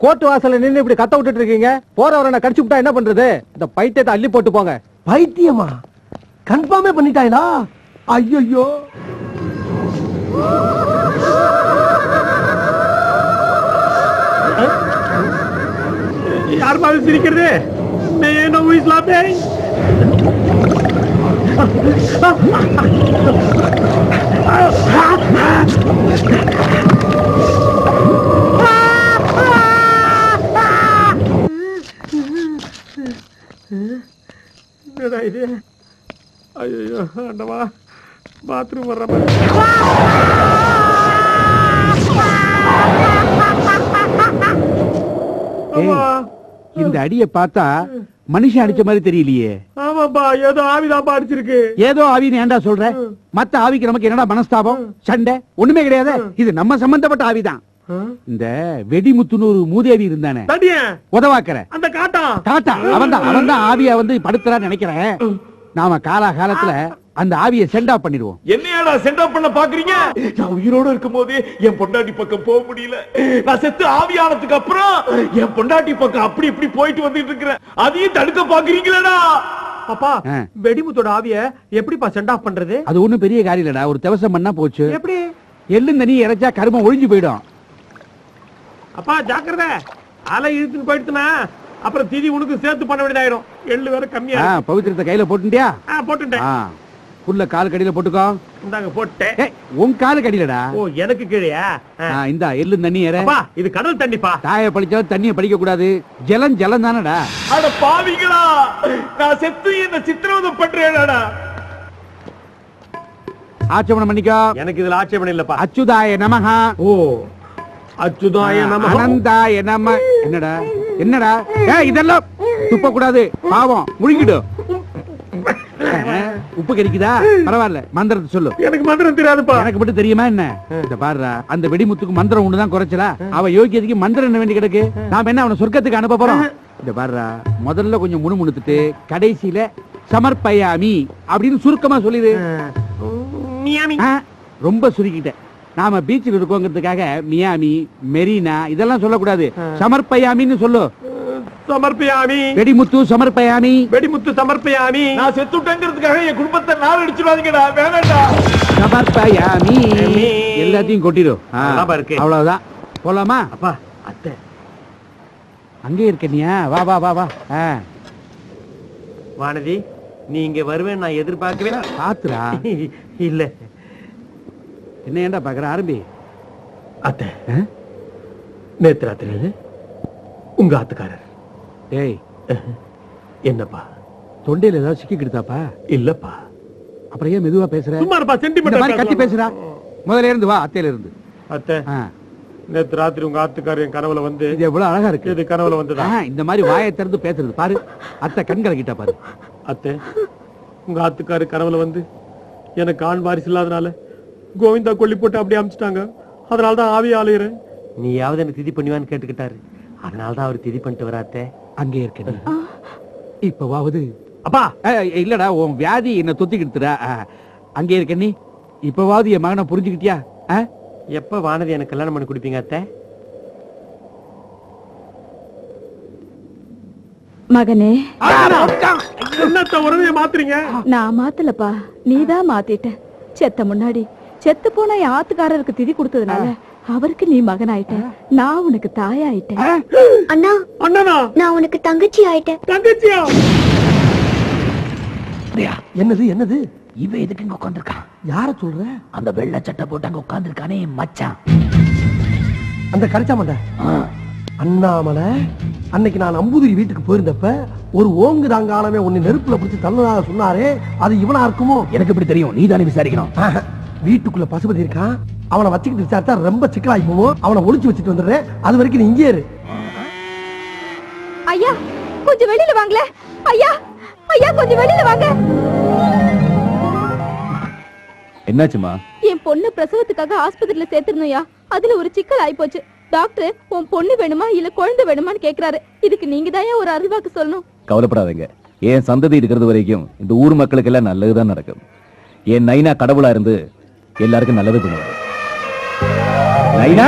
கோர்ட் வாசல்ல நின்னு இப்படி கத்த விட்டுட்டு இருக்கீங்க. போறவரை கடிச்சு விட்டா என்ன பண்றது? இந்த பைத்தியத்தை அள்ளி போட்டு போங்க. பைத்தியமா? கன்ஃபார்மே பண்ணிட்டாங்களா? ஐயோ, யார் மாதிரி சிரிக்கிறது? மேனோ இஸ்லாமே என்னடா இது? ஐயோ ஆண்டவா, பாத்ரூம் வர்ற மாதிரி. இந்த அடியை பார்த்தா மனுஷன் அடிச்ச மாதிரி தெரியலையே. ஆமாப்பா, ஏதோ ஆவிதாப்பா அடிச்சிருக்கு. ஏதோ ஆவின்னு ஏன்டா சொல்ற? மத்த ஆவிக்கு நமக்கு என்னடா மனஸ்தாபம், சண்டை? ஒண்ணுமே கிடையாது. இது நம்ம சம்பந்தப்பட்ட ஆவிதான். இந்த வெடிமுத்துன்னு ஒரு மூதேவி இருந்தானே, உதவாக்கற அந்த காட்டா அவன்தான் ஆவியா வந்து படுத்துறான்னு நினைக்கிறேன். நாம காலகாலத்துல அந்த ஆவியை சென்ட் ஆஃப் பண்ணிடுவோம். என்னையாடா சென்ட் ஆஃப் பண்ண பாக்குறீங்க? நான் உயிரோட இருக்கும் போதே என் பொண்டாட்டி பக்கம் போக முடியல. நான் செத்து ஆவியானதுக்கு அப்புறம் என் பொண்டாட்டி பக்கம் அப்படி இப்படி போயிட்டு வந்துட்டு இருக்கிறேன். அதையும் தடுக்க பாக்குறீங்களா? அப்பா, வெடிமுத்தோட ஆவிய எப்படிப்பா சென்ட் ஆஃப் பண்றது? அது ஒண்ணும் பெரிய காரியம் இல்லடா. ஒரு தவசம் பண்ணா போச்சு. எப்படி? எள்ளு தண்ணி இறைச்சா கருமம் ஒழிஞ்சு போயிடும். அப்பா ஜாக்கிரதை, அலை இழுத்துன்னு போயிடுச்சுனா அப்புறம் திதி உனக்கு சேர்த்து பண்ண வேண்டியதாயிரும். எள்ளு வேற கம்மியா. பவித்திரத்தை கையில போட்டுட்டியா? போட்டுட்டேன். புல்ல கால் கடியில போட்டுக்கோ. இந்தாங்க போட்டேன். உன் காலு கடியிலடா. ஓ, எனக்கு கீழயா? இந்த எள்ளு தண்ணி ஏற. இது கடல் தண்ணிப்பா. தாய பழிச்சாலும் தண்ணிய படிக்க கூடாது. ஜலம் ஜலம் தானடா. அட பாவிங்களா, நான் செத்து என்ன சித்திரவதை பண்றேன்டா. ஆச்சமனம் பண்ணிக்கோ. எனக்கு இதுல ஆட்சேபணம் இல்லப்பா. அச்சுதாய நமஹ. ஓ, அச்சுதாய நமஹ. அனந்தாய நம. என்னடா என்னடா? இதெல்லாம் துப்ப கூடாது, பாவம், முழுங்கிடு. உப்பு கறிக்குதா? பரவாயில்ல, மந்திரத்தை சொல்லு. எனக்கு மந்திரம் தெரியாதுப்பா. எனக்கு மட்டும் தெரியுமா என்ன? இந்த பாருடா, அந்த வெடிமுத்துக்கு மந்திரம் ஒண்ணுதான் குறைச்சலா? அவ யோகியதுக்கு மந்திரம் என்ன வேண்டி கிடக்கு? நாம என்ன அவனை சொர்க்கத்துக்கு அனுப்ப போறோம்? இந்த பாருடா, முதல்ல கொஞ்சம் முணுமுணுத்துட்டு கடைசியில சமர்ப்பயாமி அப்படின்னு சுருக்கமா சொல்லிடு. ரொம்ப சுருக்கிட்ட. நாம பீச்சில் இருக்கோங்கிறதுக்காக மியாமி, மெரினா இதெல்லாம் சொல்லக்கூடாது. சமர்ப்பயாமின்னு சொல்லு. சமர்ப்பயாமி. வெடிமுத்து சமர்ப்பயாமி. வெடிமுத்து சமர்ப்பயாமி. நான் செத்துட்டேங்கிறதுக்காக என் குடும்பத்தை நாள் அடிச்சிடாதீங்கடா, வேணாம்டா. சமர்ப்பயாமி. எல்லாத்தையும் கொட்டிடும். அவ்வளவுதான். போலாமா? அப்பா, அத்தை அங்கே இருக்கனியா? வா வா வா வா. வானதி, நீ இங்க வருவேன் நான் எதிர்பார்க்கவே. பாத்துரா. இல்ல, என்ன ஏண்டா பாக்குற? ஆரம்பி. அத்தை, நேத்து ராத்திரி உங்க ஆத்துக்காரர். டேய், என்னப்பா தொண்டையில ஏதாவது சிக்கிக்கிடுதாப்பா? இல்லப்பா. அப்புறம் ஏன் மெதுவா பேசுற? சும்மா இருப்பா, சென்டிமெண்ட் கட்டி பேசுறா. முதல்ல இருந்து வா, அத்தையில இருந்து. அத்தை, நேத்து ராத்திரி உங்க ஆத்துக்காரர் என் கனவுல வந்து. இது எவ்வளவு அழகா இருக்கு. இது கனவுல வந்ததா? இந்த மாதிரி வாயை திறந்து பேசுறது பாரு. அத்தை கண்களை கிட்ட பாரு. அத்தை, உங்க ஆத்துக்காரர் கனவுல வந்து எனக்கு ஆண் வாரிசு இல்லாதனால கோவிந்தா கொல்லி போட்டு அப்படியே அமிச்சிட்டாங்க. அதனாலதான் ஆவியா அலையிறேன். நீயாவது எனக்கு திதி பண்ணுவான்னு கேட்டுக்கிட்டாரு. அதனாலதான் அவர் திதி பண்ணிட்டு வராத்தே. அங்கே இருக்க. இப்பவாவது. அப்பா இல்லடா, உன் வியாதி என்ன தொத்திக்கிட்டுறா. அங்கே இருக்க நீ. இப்பவாவது என் மகனை புரிஞ்சுக்கிட்டியா? எப்ப வானதி எனக்கு கல்யாணம் பண்ணி கொடுப்பீங்க அத்தை? மகனே, என்னத்த உடனே மாத்துறீங்க? நான் மாத்தலப்பா, நீதான் மாத்திட்ட. செத்த முன்னாடி செத்து போன என் ஆத்துக்காரருக்கு திதி கொடுத்ததுனால அவருக்கு நீ மகனாயிட்ட. நான் உனக்கு தாயாயிட்டேன். அண்ணா, அண்ணனா, நான் உனக்கு தங்கச்சி ஆயிட்டேன். தங்கச்சியா? என்னது என்னது? இவன் எதுக்கு இங்க உட்காந்துருக்கான்? யார சொல்ற? அந்த வெள்ளை சட்டை போட்டு அங்க உட்காந்துருக்கானே மச்சான். அந்த கரைச்சா மாட்டேன் அண்ணாமலை. அன்னைக்கு நான் நம்பூதிரி வீட்டுக்கு போயிருந்தப்ப ஒரு ஓங்கு தாங்காலமே உன்னை நெருப்புல பிடிச்சி தள்ளதாக சொன்னாரே, அது இவனா இருக்குமோ? எனக்கு எப்படி தெரியும்? நீ தானே விசாரிக்கணும். வீட்டுக்குள்ள பசுபதி இருக்கான், அவனை வச்சுக்கிட்டு விசாரிச்சா ரொம்ப சிக்கலாகி போவோம். அவனை ஒளிச்சு வச்சுட்டு வந்துடுறேன், அது வரைக்கும் நீ இங்கே இரு. ஐயா கொஞ்சம் வெளியில வாங்களே. ஐயா ஐயா கொஞ்சம் வெளியில வாங்க. என்னாச்சுமா? என் பொண்ணு பிரசவத்துக்காக ஆஸ்பத்திரியில சேர்த்திருந்தோம்யா. அதுல ஒரு சிக்கல் ஆயிப்போச்சு. டாக்டர் உன் பொண்ணு வேணுமா இல்ல குழந்தை வேணுமான்னு கேக்குறாரு. இதுக்கு நீங்க தான் ஒரு அருள்வாக்கு சொல்லணும். கவலைப்படாதீங்க. என் சந்ததி இருக்கிறது வரைக்கும் இந்த ஊர் மக்களுக்கு எல்லாம் நல்லதுதான் நடக்கும். என் நைனா கடவுளா இருந்து எல்லாருக்கும் நல்லது பண்ணுவாரு. நைனா